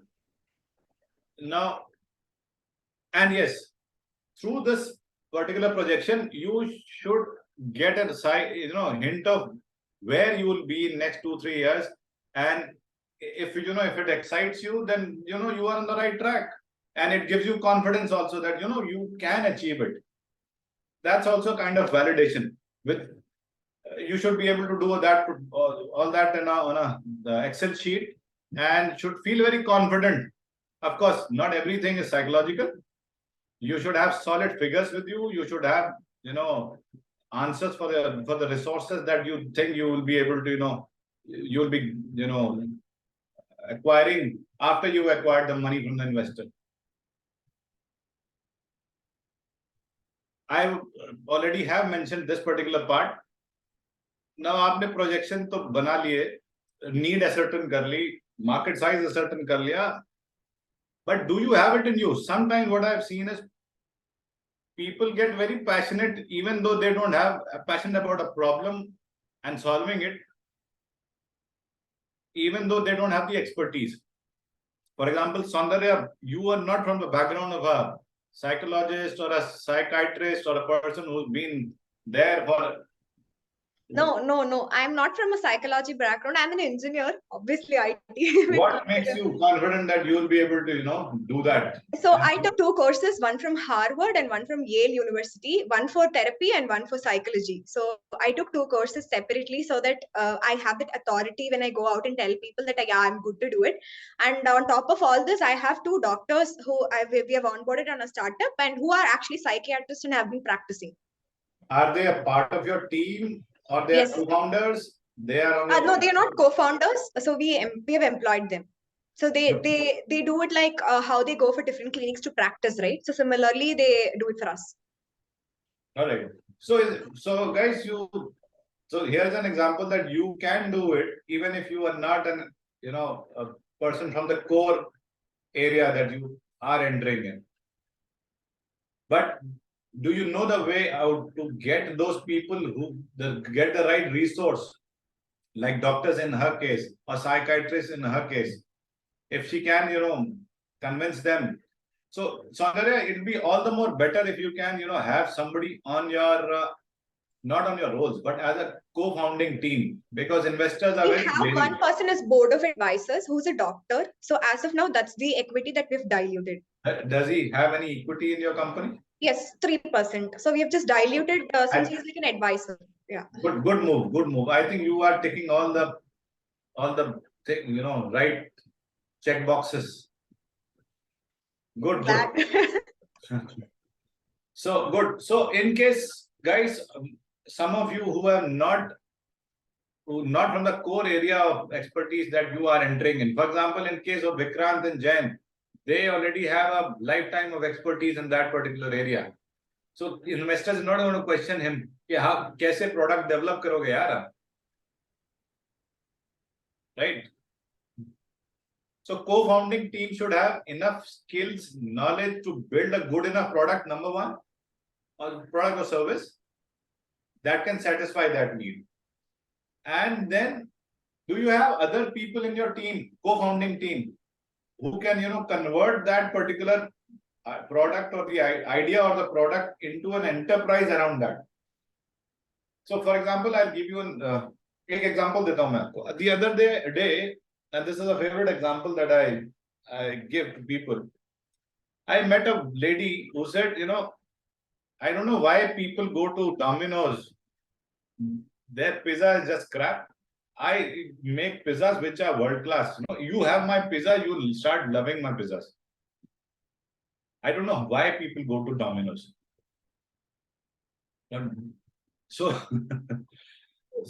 Now, and yes, through this particular projection, you should get a hint of where you will be in next 2-3 years. And if if it excites you, then you are on the right track. And it gives you confidence also that you can achieve it. That's also kind of validation. You should be able to do that, all that on the Excel sheet, and should feel very confident. Of course, not everything is psychological. You should have solid figures with you. You should have answers for the resources that you think you will be able to, you'll be, acquiring after you acquired the money from the investor. I already have mentioned this particular part. Now, आपने projection तो बना लिए, need ascertain कर ली, market size ascertain कर लिया, but do you have it in you? Sometimes what I've seen is people get very passionate even though they don't have a passion about a problem and solving it, even though they don't have the expertise. For example, Saundarya, you are not from the background of a psychologist or a psychiatrist or a person who's been there for... No. I'm not from a psychology background. I'm an engineer, obviously IT. What makes you confident that you will be able to, do that? So I took 2 courses, one from Harvard and one from Yale University, one for therapy and one for psychology. So I took 2 courses separately so that I have that authority when I go out and tell people that I'm good to do it. And on top of all this, I have 2 doctors who we have onboarded on a startup and who are actually psychiatrists and have been practicing. Are they a part of your team or they are co-founders? They are on no, they are not co-founders. So we have employed them. So they do it like how they go for different clinics to practice, right? So similarly, they do it for us. All right. So guys, so here's an example that you can do it even if you are not a person from the core area that you are entering in. But do you know the way out to get those people who get the right resource, like doctors in her case or psychiatrists in her case? If she can, convince them. So, Saundarya, it'll be all the more better if you can, have somebody on your, not on your roles, but as a co-founding team, because investors are very We have one person as board of advisors who's a doctor. So as of now, that's the equity that we've diluted. Does he have any equity in your company? Yes, 3%. So we have just diluted since he's like an advisor. Yeah. Good move. I think you are taking all the right check boxes. Good. So good. So in case, guys, some of you who are not from the core area of expertise that you are entering in. For example, in case of Vikrant and Jain, they already have a lifetime of expertise in that particular area. So investors are not going to question him. How kaise product develop karoge yaar? Right? So co-founding team should have enough skills, knowledge to build a good enough product, number one, or product or service that can satisfy that need. And then, do you have other people in your team, co-founding team, who can, convert that particular product or the idea or the product into an enterprise around that? So, for example, I'll give you an example. The other day, and this is a favorite example that I give to people. I met a lady who said, I don't know why people go to Domino's. Their pizza is just crap. I make pizzas which are world class. You have my pizza, you'll start loving my pizzas. I don't know why people go to Domino's. So,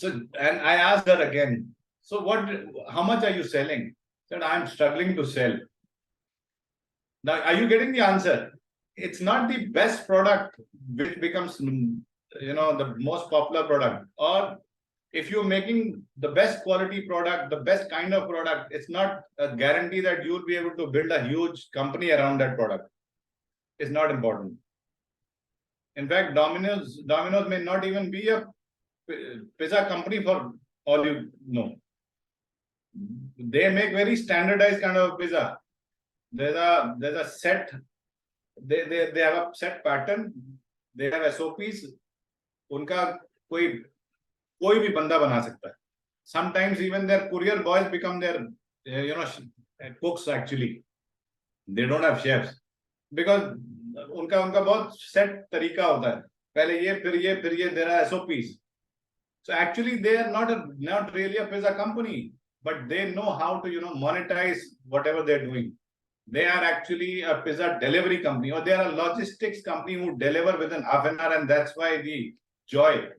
and I asked her again, so how much are you selling? She said, I'm struggling to sell. Now, are you getting the answer? It's not the best product which becomes, the most popular product. Or if you're making the best quality product, the best kind of product, it's not a guarantee that you'll be able to build a huge company around that product. It's not important. In fact, Domino's may not even be a pizza company for all you know. They make very standardized kind of pizza. There's a set. They have a set pattern. They have SOPs. उनका कोई भी बंदा बना सकता है. Sometimes even their courier boys become their cooks actually. They don't have chefs because उनका बहुत set तरीका होता है. पहले ये फिर ये there are SOPs. So actually they are not really a pizza company, but they know how to monetize whatever they're doing. They are actually a pizza delivery company, or they are a logistics company who deliver within half an hour, and that's why the joy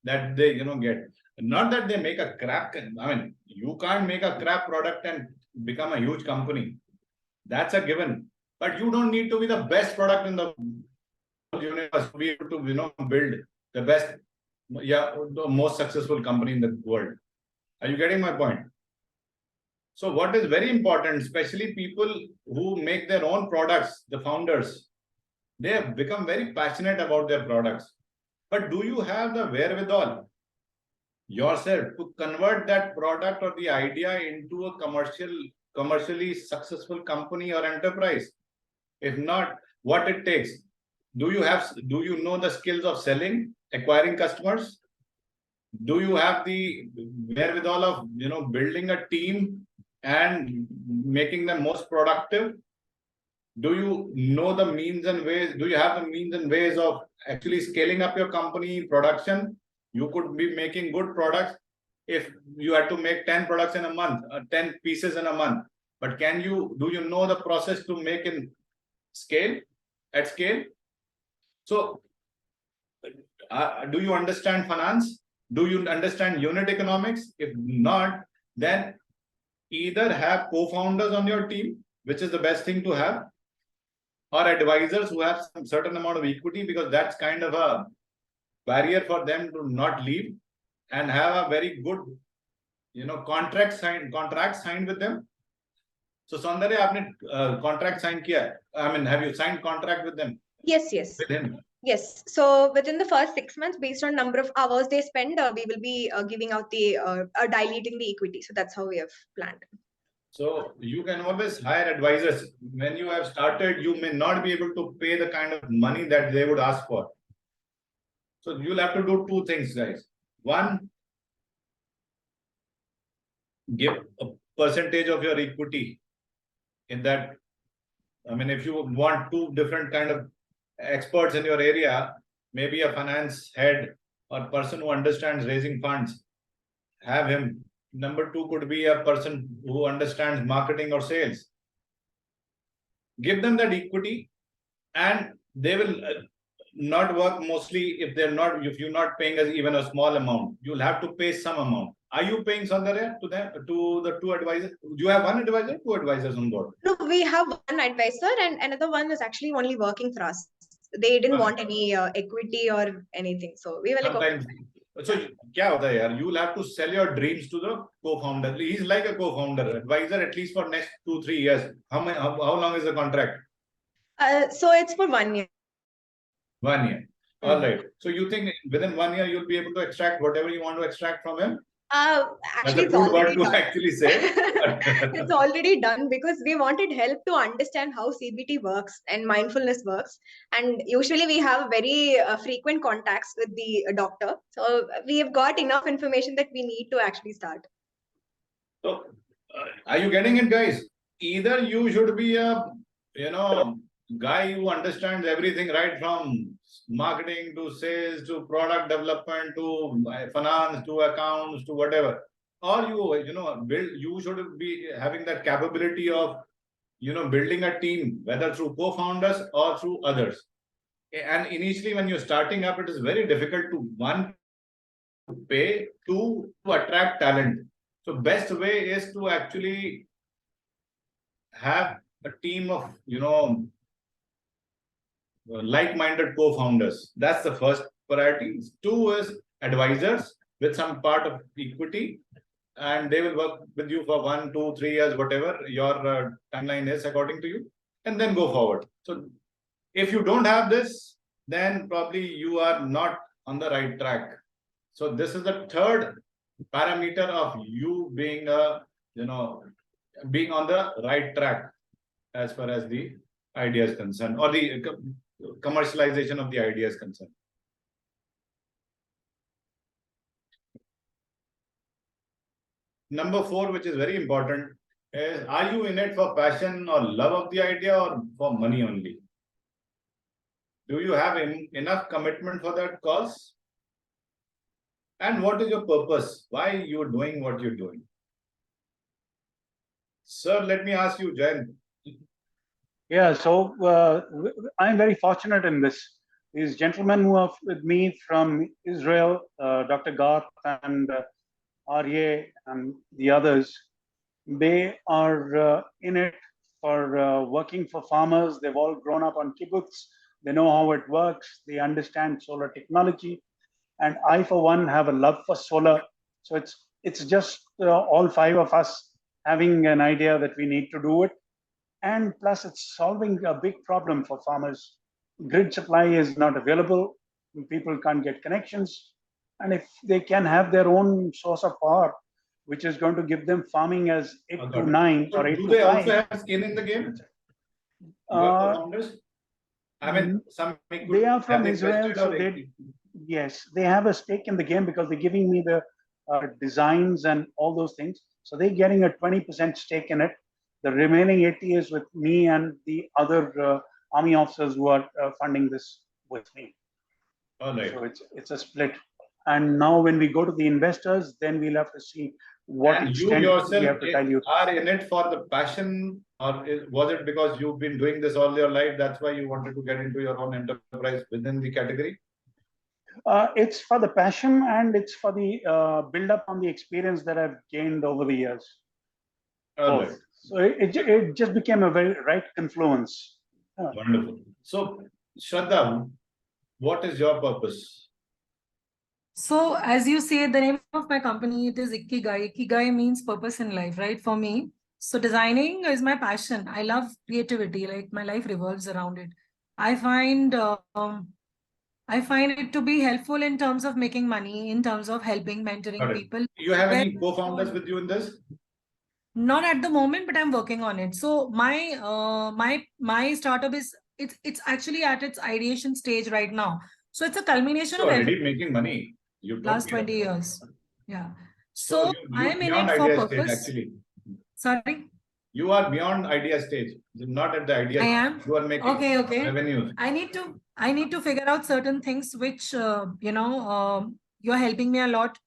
that they get. Not that they make a crap. I mean, you can't make a crap product and become a huge company. That's a given. But you don't need to be the best product in the universe to be able to build the best, the most successful company in the world. Are you getting my point? So what is very important, especially people who make their own products, the founders, they have become very passionate about their products. But do you have the wherewithal yourself to convert that product or the idea into a commercially successful company or enterprise? If not, what it takes? Do you know the skills of selling, acquiring customers? Do you have the wherewithal of building a team and making them most productive? Do you know the means and ways? Do you have the means and ways of actually scaling up your company production? You could be making good products if you had to make 10 products in a month, 10 pieces in a month. But do you know the process to make at scale? So, do you understand finance? Do you understand unit economics? If not, then either have co-founders on your team, which is the best thing to have, or advisors who have some certain amount of equity, because that's kind of a barrier for them to not leave, and have a very good contract signed with them. So Saundarya, आपने contract sign किया? I mean, have you signed contract with them? Yes. With him? Yes. So within the first 6 months, based on number of hours they spend, we will be giving out the diluting the equity. So that's how we have planned. So you can always hire advisors. When you have started, you may not be able to pay the kind of money that they would ask for. So you'll have to do two things, guys. One, give a percentage of your equity in that. I mean, if you want two different kind of experts in your area, maybe a finance head or person who understands raising funds, have him. Number two could be a person who understands marketing or sales. Give them that equity, and they will not work mostly if you're not paying us even a small amount. You'll have to pay some amount. Are you paying Saundarya to the two advisors? Do you have one advisor, two advisors on board? No, we have one advisor, and another one is actually only working for us. They didn't want any equity or anything, so we were like, sometimes. So क्या होता है यार? You will have to sell your dreams to the co-founder. He's like a co-founder, advisor at least for next 2-3 years. How long is the contract? So it's for 1 year. 1 year. All right. So you think within 1 year you'll be able to extract whatever you want to extract from him? Actually, it's already done. Actually say. It's already done, because we wanted help to understand how CBT works and mindfulness works. And usually we have very frequent contacts with the doctor. So we have got enough information that we need to actually start. So are you getting it, guys? Either you should be a guy who understands everything, right from marketing to sales to product development to finance to accounts to whatever, or you should be having that capability of building a team, whether through co-founders or through others. And initially when you're starting up, it is very difficult to pay, to attract talent. So best way is to actually have a team of like-minded co-founders. That's the first priority. Two is advisors with some part of equity, and they will work with you for 1, 2, 3 years, whatever your timeline is according to you, and then go forward. So if you don't have this, then probably you are not on the right track. So this is the third parameter of you being being on the right track as far as the idea is concerned, or the commercialization of the idea is concerned. Number 4, which is very important, is are you in it for passion or love of the idea, or for money only? Do you have enough commitment for that cause? And what is your purpose? Why you're doing what you're doing? Sir, let me ask you, Jayan, Yeah, so I'm very fortunate in this. These gentlemen who are with me from Israel, Dr. Garth and Arye and the others, they are in it for working for farmers. They've all grown up on kibbutz. They know how it works. They understand solar technology. And I, for one, have a love for solar. So it's just all five of us having an idea that we need to do it. And plus, it's solving a big problem for farmers. Grid supply is not available. People can't get connections. And if they can have their own source of power, which is going to give them farming as 8 to 9 So or 8 do to they 5. also have skin in the game? Your co-founders? I mean, some they are from Israel, invested so or yes, they have a stake in the game because they're giving me the designs and all those things. So they're getting a 20% stake in it. The remaining 80 is with me and the other army officers who are funding this with me. all right. So it's a split. And now when we go to the investors, then we'll have to see what And you extent we yourself have to dilute. are in it for the passion, or was it because you've been doing this all your life? That's why you wanted to get into your own enterprise within the category? It's for the passion and it's for the build up on the experience that I've gained over the years. All right. So it just became a very right confluence. Wonderful. So, Shraddha, what is your purpose? So as you say, the name of my company, it is Ikigai. Ikigai means purpose in life, right? For me. So designing is my passion. I love creativity. Like my life revolves around it. I find it to be helpful in terms of making money, in terms of helping, mentoring people. You have any co-founders with you in this? Not at the moment, but I'm working on it. So my startup is it's actually at its ideation stage right now. So it's a culmination You're of already making money. You last 20 years. Yeah. So I am in beyond it for idea purpose. stage, actually. Sorry. You are beyond idea stage, not at the idea. I am. You are making revenues. I need to figure out certain things which you're helping me a lot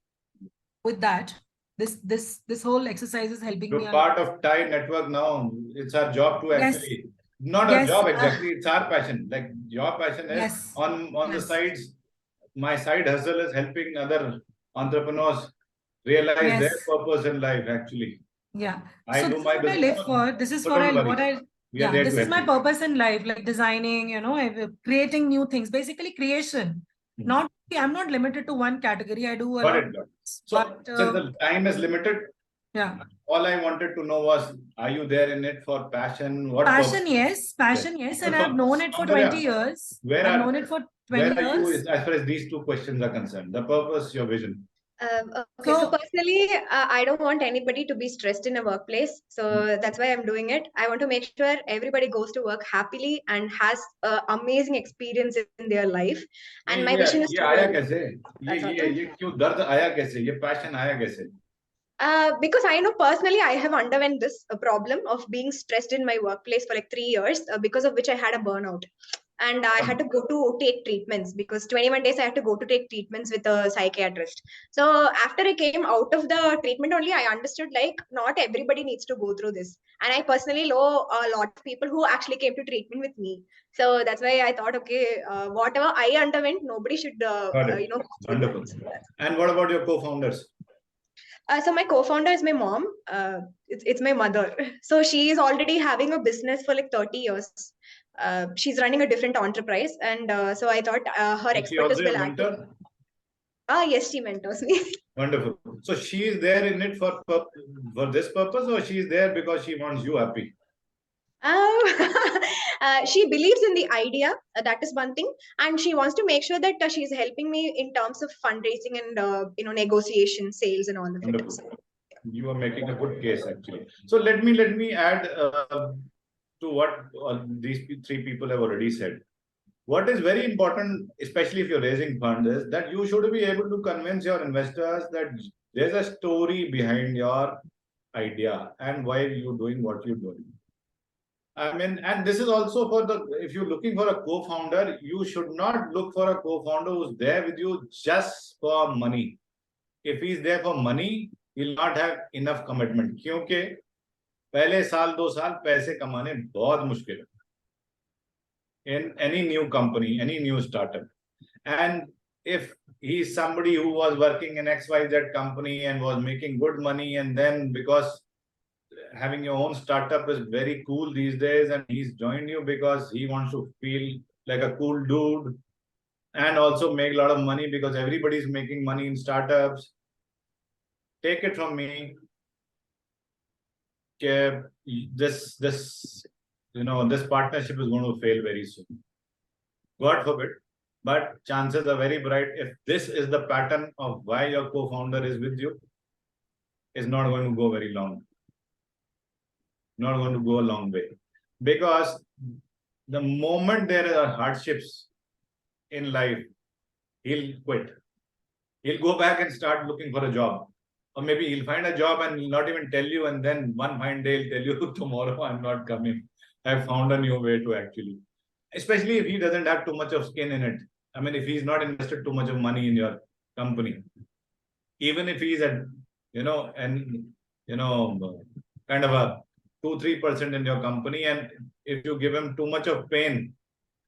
with that. This whole exercise is helping me. You're part of TiE network now. It's our job to actually not a job exactly. It's our passion. Like your passion is on the sides. My side hustle is helping other entrepreneurs realize their purpose in life. Actually. Yeah. I so do this my is what I live for. This is what this is my purpose in life, like designing, creating new things, basically creation. I'm not limited to one category. I do a lot. So since the time is limited, all I wanted to know was, are you there in it for passion? What passion? Yes, passion, yes. And I've known it for 20 years. I've known it for 20 years. Where are you as far as these two questions are concerned? The purpose, your vision. Okay, so personally, I don't want anybody to be stressed in a workplace. So that's why I'm doing it. I want to make sure everybody goes to work happily and has amazing experience in their life. And my vision is because I know personally I have underwent this problem of being stressed in my workplace for like 3 years, because of which I had a burnout. And I had to go to take treatments because 21 days I had to go to take treatments with a psychiatrist. So after I came out of the treatment only, I understood like not everybody needs to go through this. And I personally know a lot of people who actually came to treatment with me. So that's why I thought, okay, whatever I underwent, nobody should, Wonderful. And what about your co-founders? So my co-founder is my mom. It's my mother. So she is already having a business for like 30 years. She's running a different enterprise, and so I thought her expertise will add. Yes, she mentors me. Wonderful. So she is there in it for this purpose, or she is there because she wants you happy? She believes in the idea. That is one thing, and she wants to make sure that she's helping me in terms of fundraising and negotiation, sales, and all of it. So, you are making a good case actually. So let me add to what these three people have already said. What is very important, especially if you're raising funds, is that you should be able to convince your investors that there's a story behind your idea and why you're doing what you're doing. I mean, and this is also for if you're looking for a co-founder, you should not look for a co-founder who's there with you just for money. If he's there for money, he'll not have enough commitment. क्योंकि पहले साल 2 साल पैसे कमाने बहुत मुश्किल है. in any new company, any new startup. And if he's somebody who was working in XYZ company and was making good money, and then because having your own startup is very cool these days, and he's joined you because he wants to feel like a cool dude and also make a lot of money because everybody's making money in startups. Take it from me, this this partnership is going to fail very soon. God forbid. But chances are very bright if this is the pattern of why your co-founder is with you, is not going to go very long. Not going to go a long way. Because the moment there are hardships in life, he'll quit. He'll go back and start looking for a job. Or maybe he'll find a job and not even tell you, and then one fine day he'll tell you, tomorrow I'm not coming. I've found a new way to actually. Especially if he doesn't have too much of skin in it. I mean, if he's not invested too much of money in your company, even if he's at, kind of a 2-3% in your company, and if you give him too much of pain,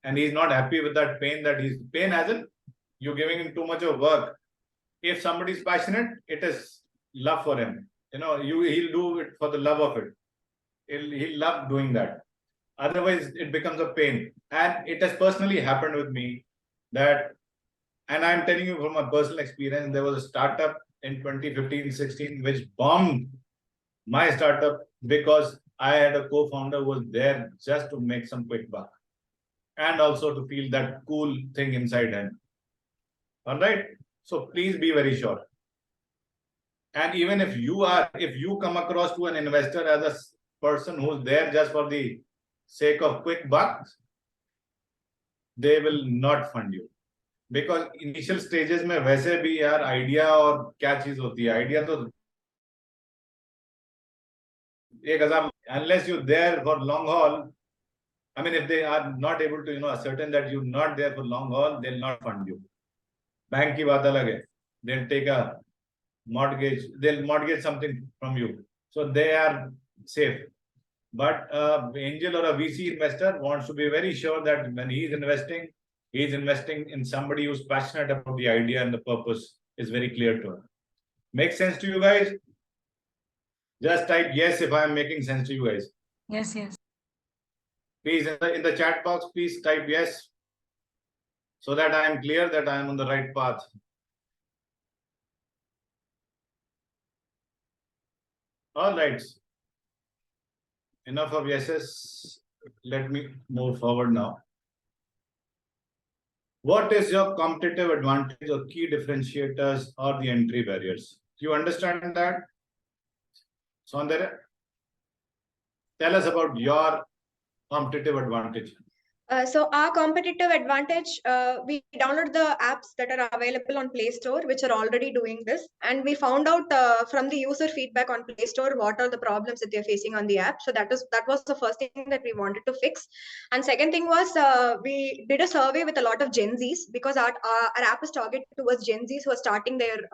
and he's not happy with that pain, pain as in you're giving him too much of work. If somebody is passionate, it is love for him. He'll do it for the love of it. He'll love doing that. Otherwise, it becomes a pain. And it has personally happened with me that, and I'm telling you from my personal experience, there was a startup in 2015-16 which bombed my startup because I had a co-founder who was there just to make some quick buck and also to feel that cool thing inside him. All right. So please be very sure. And even if you come across to an investor as a person who's there just for the sake of quick bucks, they will not fund you. Because initial stages में वैसे भी यार idea और क्या चीज होती है, idea तो 1000, unless you're there for long haul. I mean, if they are not able to ascertain that you're not there for long haul, they'll not fund you. Bank की बात अलग है. They'll take a mortgage, they'll mortgage something from you, so they are safe. But an angel or a VC investor wants to be very sure that when he's investing in somebody who's passionate about the idea and the purpose is very clear to him. Make sense to you guys? Just type yes if I am making sense to you guys. Yes, yes. Please, in the chat box, please type yes, so that I am clear that I am on the right path. All right. Enough of yeses. Let me move forward now. What is your competitive advantage or key differentiators or the entry barriers? Do you understand that? Saundarya, tell us about your competitive advantage. So our competitive advantage, we download the apps that are available on Play Store, which are already doing this. And we found out from the user feedback on Play Store, what are the problems that they're facing on the app. So that was the first thing that we wanted to fix. And second thing was we did a survey with a lot of Gen Zs, because our app is targeted towards Gen Zs who are starting their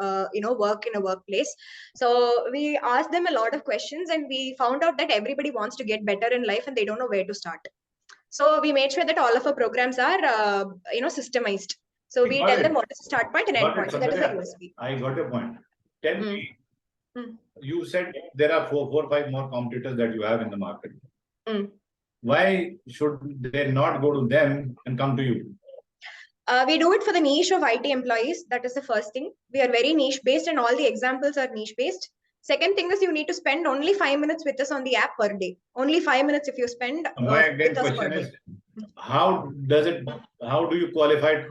work in a workplace. So we asked them a lot of questions, and we found out that everybody wants to get better in life and they don't know where to start. So we made sure that all of our programs are, systemized. So we tell them what is the start point and end point. So that is the USP. I got your point. Tell me, you said there are four or five more competitors that you have in the market. Why should they not go to them and come to you? We do it for the niche of IT employees. That is the first thing. We are very niche based, and all the examples are niche based. Second thing is you need to spend only 5 minutes with us on the app per day. Only 5 minutes if you spend with us per day. How do you qualify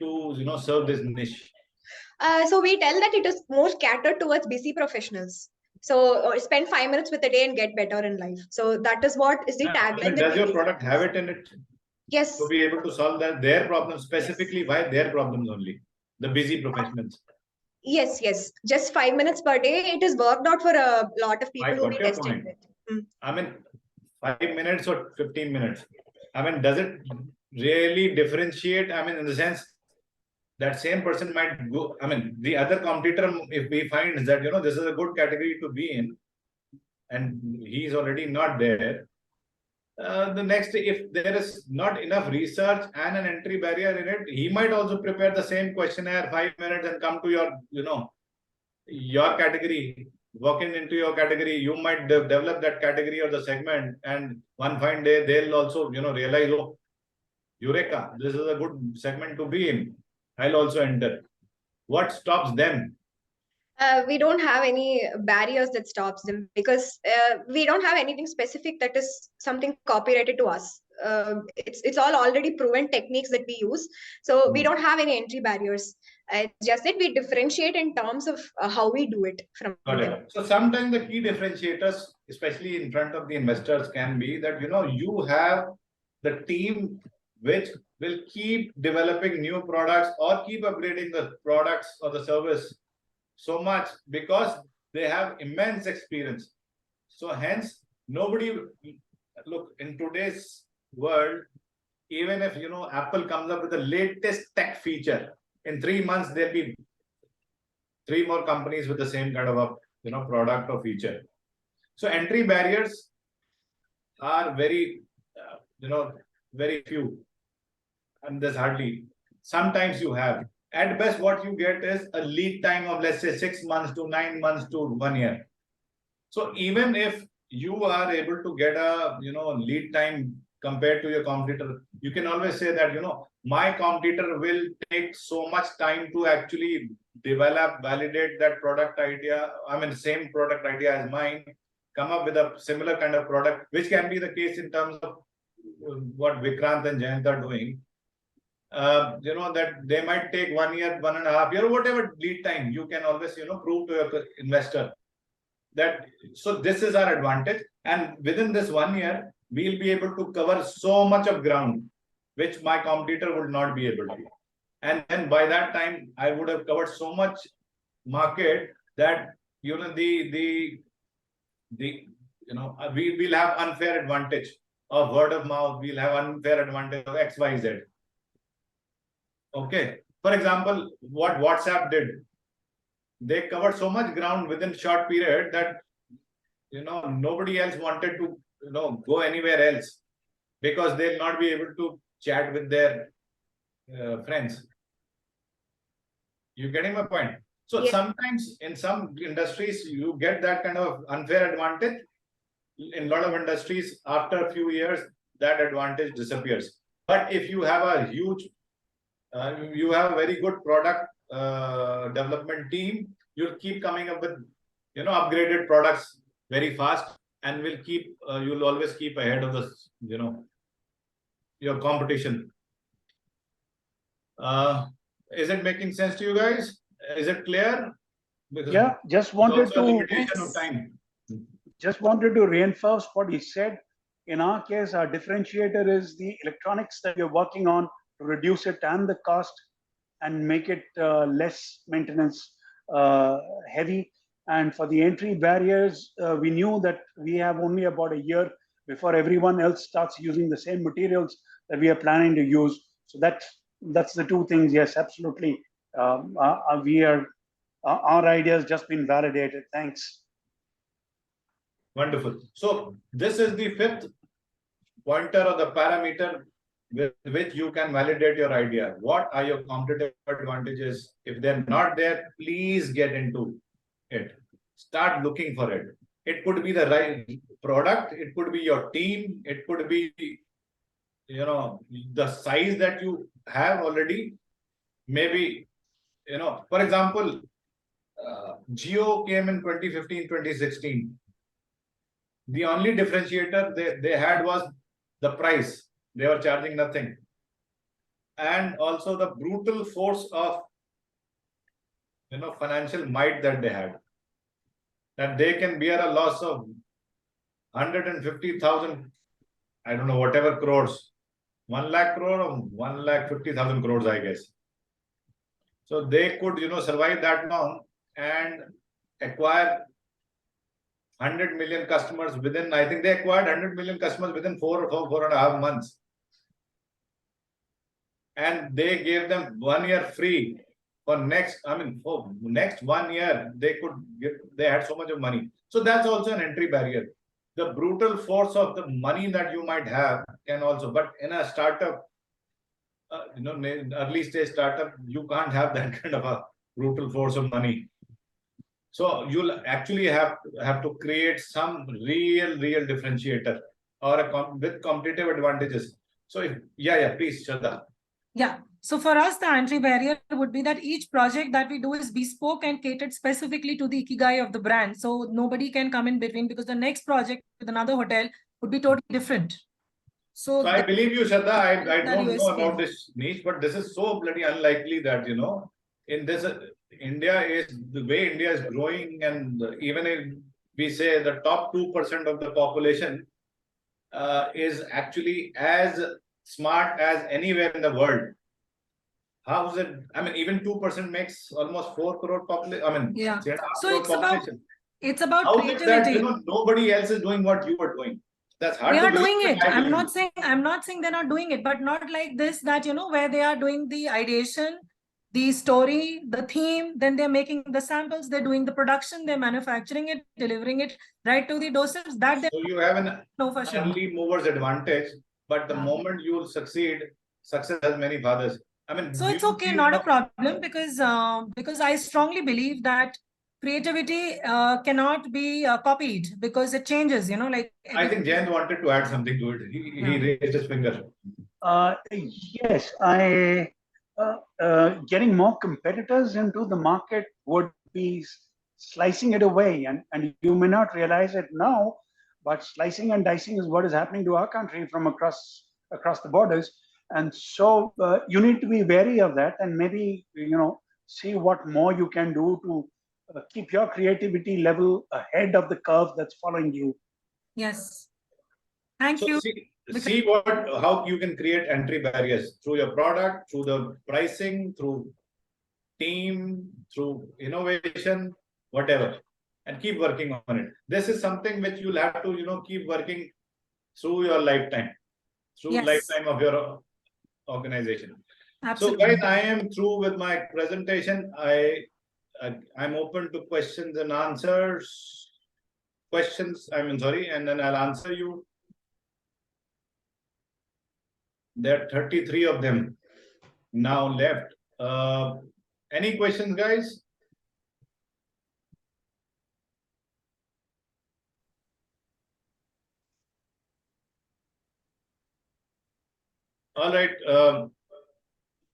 to serve this niche? So we tell that it is more catered towards busy professionals. So spend 5 minutes with a day and get better in life. So that is what is the tagline. Does your product have it in it? Yes. To be able to solve their problems, specifically why their problems only, the busy professionals. Yes. Just 5 minutes per day. It is worked out for a lot of people who we tested with. I mean, 5 minutes or 15 minutes. I mean, does it really differentiate? I mean, in the sense that same person might go. I mean, the other competitor, if we find that this is a good category to be in, and he's already not there, the next, if there is not enough research and an entry barrier in it, he might also prepare the same questionnaire 5 minutes and come to your, your category, walking into your category. You might develop that category or the segment, and one fine day they'll also, realize, oh, Eureka, this is a good segment to be in. I'll also enter. What stops them? We don't have any barriers that stops them, because we don't have anything specific that is something copyrighted to us. It's all already proven techniques that we use, so we don't have any entry barriers. It's just that we differentiate in terms of how we do it from Got them. it. So sometimes the key differentiators, especially in front of the investors, can be that you have the team which will keep developing new products or keep upgrading the products or the service so much because they have immense experience. So hence, nobody, look, in today's world, even if Apple comes up with the latest tech feature, in 3 months there'll be 3 more companies with the same kind of a product or feature. So entry barriers are very very few, and there's hardly. Sometimes you have, at best what you get is a lead time of, let's say, 6 months to 9 months to 1 year. So even if you are able to get a lead time compared to your competitor, you can always say that my competitor will take so much time to actually develop, validate that product idea. I mean, same product idea as mine, come up with a similar kind of product, which can be the case in terms of what Vikrant and Jayant are doing. That they might take 1 year, 1.5 years, whatever lead time, you can always prove to your investor that. So this is our advantage, and within this 1 year we'll be able to cover so much of ground which my competitor would not be able to. And then by that time I would have covered so much market that we will have unfair advantage of word of mouth, we'll have unfair advantage of XYZ. Okay, for example, what WhatsApp did, they covered so much ground within short period that nobody else wanted to go anywhere else, because they'll not be able to chat with their friends. You getting my point? So Yes. sometimes in some industries you get that kind of unfair advantage. In a lot of industries, after a few years, that advantage disappears. But if you have a huge you have a very good product development team, you'll keep coming up with upgraded products very fast, and will keep you'll always keep ahead of the your competition. Is it making sense to you guys? Is it clear? Because Yeah, just wanted also a to limitation of time. just wanted to reinforce what he said. In our case, our differentiator is the electronics that we're working on to reduce it and the cost and make it less maintenance heavy. And for the entry barriers, we knew that we have only about a year before everyone else starts using the same materials that we are planning to use. So that's the two things. Yes, absolutely. Our idea has just been validated. Thanks. Wonderful. So this is the 5th pointer or the parameter with which you can validate your idea. What are your competitive advantages? If they're not there, please get into it. Start looking for it. It could be the right product. It could be your team. It could be, the size that you have already. Maybe, for example, Jio came in 2015, 2016. The only differentiator they had was the price. They were charging nothing. And also the brutal force of financial might that they had. That they can bear a loss of 150,000, I don't know, whatever crores. 1 lakh crore or 1,50,000 crores, I guess. So they could, survive that long and acquire 100 million customers within, I think they acquired 100 million customers within 4.5 months. And they gave them 1 year free for next 1 year, they had so much of money. So that's also an entry barrier. the brutal force of the money that you might have can also, but in a startup, early stage startup, you can't have that kind of a brutal force of money. So you'll actually have to create some real differentiator or with competitive advantages. So please, Shraddha. Yeah. So for us, the entry barrier would be that each project that we do is bespoke and catered specifically to the ikigai of the brand. So nobody can come in between, because the next project with another hotel would be totally different. So I believe you, Shraddha. I don't know USP. about this niche, but this is so bloody unlikely that, in this, India is the way India is growing, and even if we say the top 2% of the population is actually as smart as anywhere in the world. How is it? I mean, even 2% makes almost 4 crore population. I mean, yeah. 3.5 So crore it's about how creativity. is it that, nobody else is doing what you are doing? That's hard They to are believe, doing it. but I'm not saying they're not doing it, but not like this, that, where they are doing the ideation, the story, the theme, then they're making the samples, they're doing the production, they're manufacturing it, delivering it right to the doorsteps. So you have an sure. early mover's advantage, but the moment you will succeed, success has many fathers. I mean, so it's okay, not a problem, because I strongly believe that creativity cannot be copied, because it changes, like. I think Jayant wanted to add something to it. He raised his finger. Yes, getting more competitors into the market would be slicing it away, and you may not realize it now, but slicing and dicing is what is happening to our country from across the borders. And so you need to be wary of that, and maybe see what more you can do to keep your creativity level ahead of the curve that's following you. Yes. Thank you. See how you can create entry barriers through your product, through the pricing, through team, through innovation, whatever, and keep working on it. This is something which you'll have to, keep working through your lifetime, lifetime of your organization. Absolutely. So guys, I am through with my presentation. I'm open to questions and answers. And then I'll answer you. There are 33 of them now left. Any questions, guys? All right.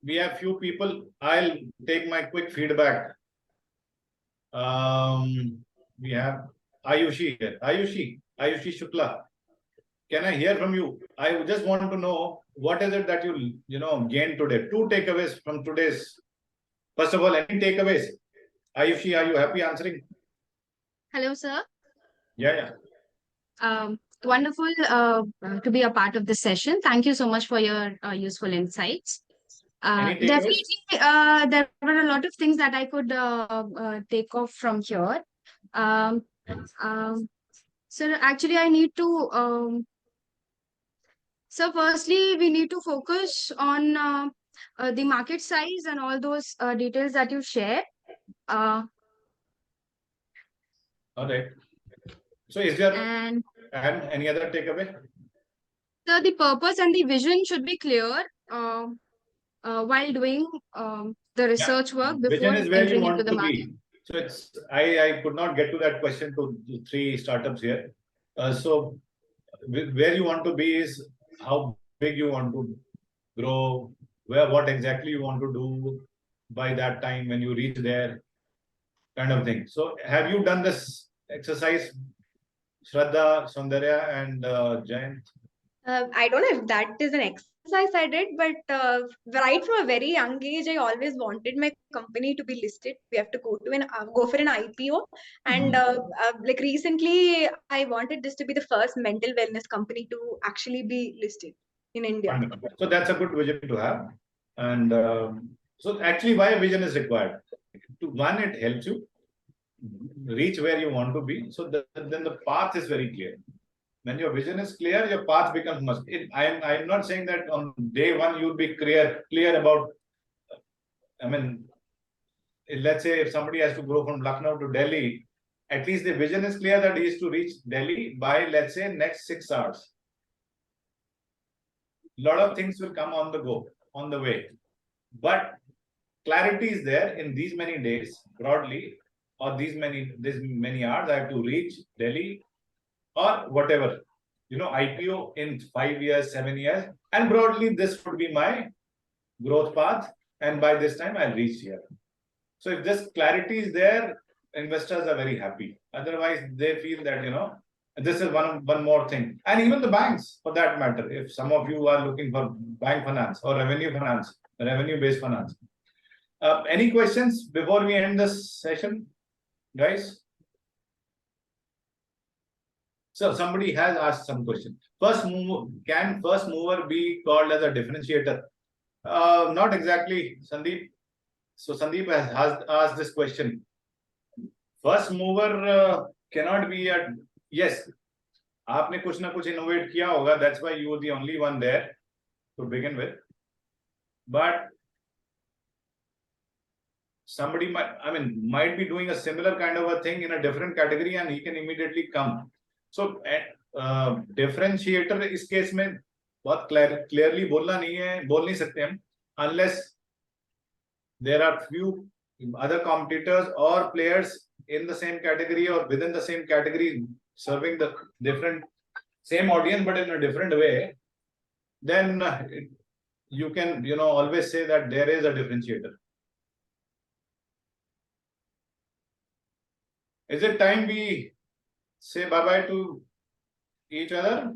We have few people. I'll take my quick feedback. We have Ayushi here. Ayushi Shukla. Can I hear from you? I just want to know what is it that you gained today. 2 takeaways from today's. First of all, any takeaways? Ayushi, are you happy answering? Hello, sir. Yeah. Wonderful to be a part of this session. Thank you so much for your useful insights. Definitely, there were a lot of things that I could take off from here. So actually, I need to. So firstly, we need to focus on the market size and all those details that you share. All right. So is there and any other takeaway? So the purpose and the vision should be clear while doing the research work before vision is where entering you want into the to market. be. So it's I could not get to that question to 3 startups here. So where you want to be is how big you want to grow, what exactly you want to do by that time when you reach there, kind of thing. So have you done this exercise, Shraddha, Saundarya, and Jayant? I don't know if that is an exercise I did, but right from a very young age, I always wanted my company to be listed. We have to go for an IPO, and like recently, I wanted this to be the first mental wellness company to actually be listed in India. Wonderful. So that's a good vision to have, and so actually, why a vision is required? One, it helps you reach where you want to be. So then the path is very clear. When your vision is clear, your path becomes much. I am not saying that on day one you'll be clear about. I mean, let's say if somebody has to go from Lucknow to Delhi, at least the vision is clear that he is to reach Delhi by, let's say, next 6 hours. Lot of things will come on the way, but clarity is there in these many days, broadly, or these many hours. I have to reach Delhi or whatever, IPO in 5 years, 7 years, and broadly this would be my growth path, and by this time I'll reach here. So if this clarity is there, investors are very happy. Otherwise, they feel that this is one more thing. And even the banks, for that matter, if some of you are looking for bank finance or revenue-based finance. Any questions before we end this session, guys? So somebody has asked some question. Can first mover be called as a differentiator? Not exactly, Sandeep. So Sandeep has asked this question. First mover cannot be a, yes, आपने कुछ ना कुछ innovate किया होगा. That's why you were the only one there to begin with. But somebody might be doing a similar kind of a thing in a different category, and he can immediately come. So differentiator इस case में बहुत clearly बोल नहीं सकते हम, unless there are few other competitors or players in the same category or within the same category serving the same audience but in a different way. Then you can always say that there is a differentiator. Is it time we say bye-bye to each other?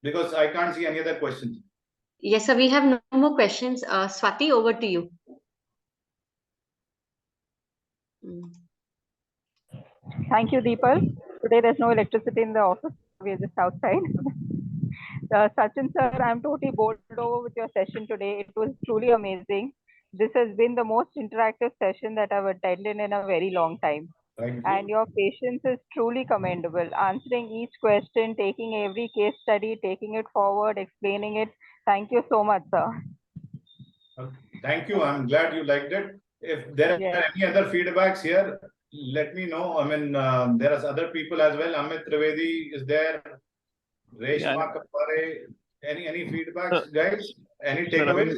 Because I can't see any other questions. Yes, sir. We have no more questions. Swati, over to you. Thank you, Deepal. Today there's no electricity in the office. We're just outside. Sachin sir, I'm totally bowled over with your session today. It was truly amazing. This has been the most interactive session that I've attended in a very long time. And your patience is truly commendable. Answering each question, taking every case study, taking it forward, explaining it. Thank you so much, sir. Thank you. I'm glad you liked it. If there are any other feedbacks here, let me know. There are other people as well. Amit Trivedi is there. Reshma Kapare. Any feedbacks, guys? Any takeaways?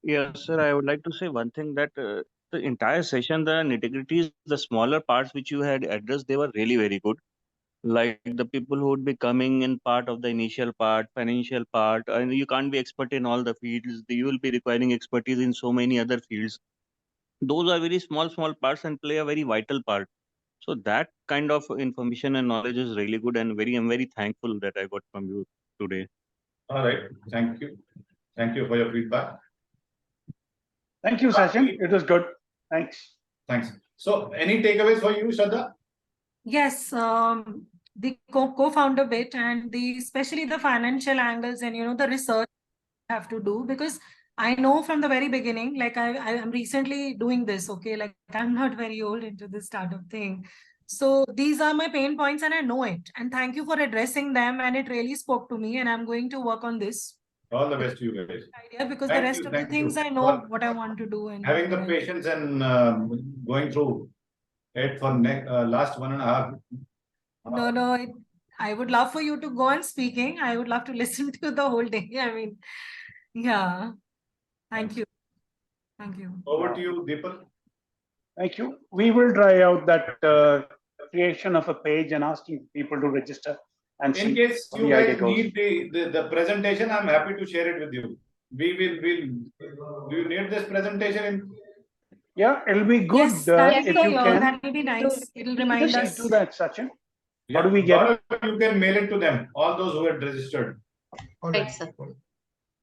Yes, sir. I would like to say one thing that the entire session, the nitty-gritties, the smaller parts which you had addressed, they were really very good. Like the people who would be coming in part of the initial part, financial part, and you can't be expert in all the fields. You will be requiring expertise in so many other fields. Those are very small parts and play a very vital part. So that kind of information and knowledge is really good, and I'm very thankful that I got from you today. All right. Thank you. Thank you for your feedback. Thank you, Sachin. It was good. Thanks. Thanks. So any takeaways for you, Shraddha? Yes, the co-founder bit and especially the financial angles and the research I have to do, because I know from the very beginning, like I am recently doing this, okay, like I'm not very old into this startup thing. So these are my pain points and I know it. And thank you for addressing them, and it really spoke to me, and I'm going to work on this. All the best to you guys. Idea, because the rest of the things I know what I want to do. And having the patience and going through it for last 1.5. No, I would love for you to go on speaking. I would love to listen to the whole day. Yeah. Thank you. Thank you. Over to you, Deepal. Thank you. We will try out that creation of a page and asking people to register. And in case you guys need the presentation, I'm happy to share it with you. Do you need this presentation? Yeah, it'll be good. Yes, if you can. That will be nice. It'll remind us. Do that, Sachin. Yeah. How do we get it? You can mail it to them, all those who had registered. Thanks, sir.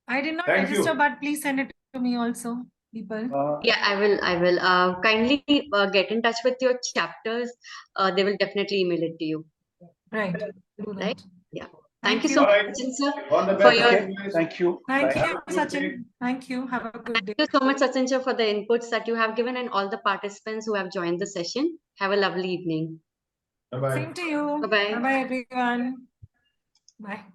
I did not register, but please send it to me also, people. Yeah, I will. Kindly get in touch with your chapters. They will definitely email it to you. Right. Right? Yeah. Thank you so much, Sachin, sir. Thank you. Thank you, Sachin. Thank you. Have a good day. Thank you so much, Sachin, sir, for the inputs that you have given, and all the participants who have joined the session. Have a lovely evening. Bye-bye. Same to you. Bye-bye. Bye-bye, everyone. Bye.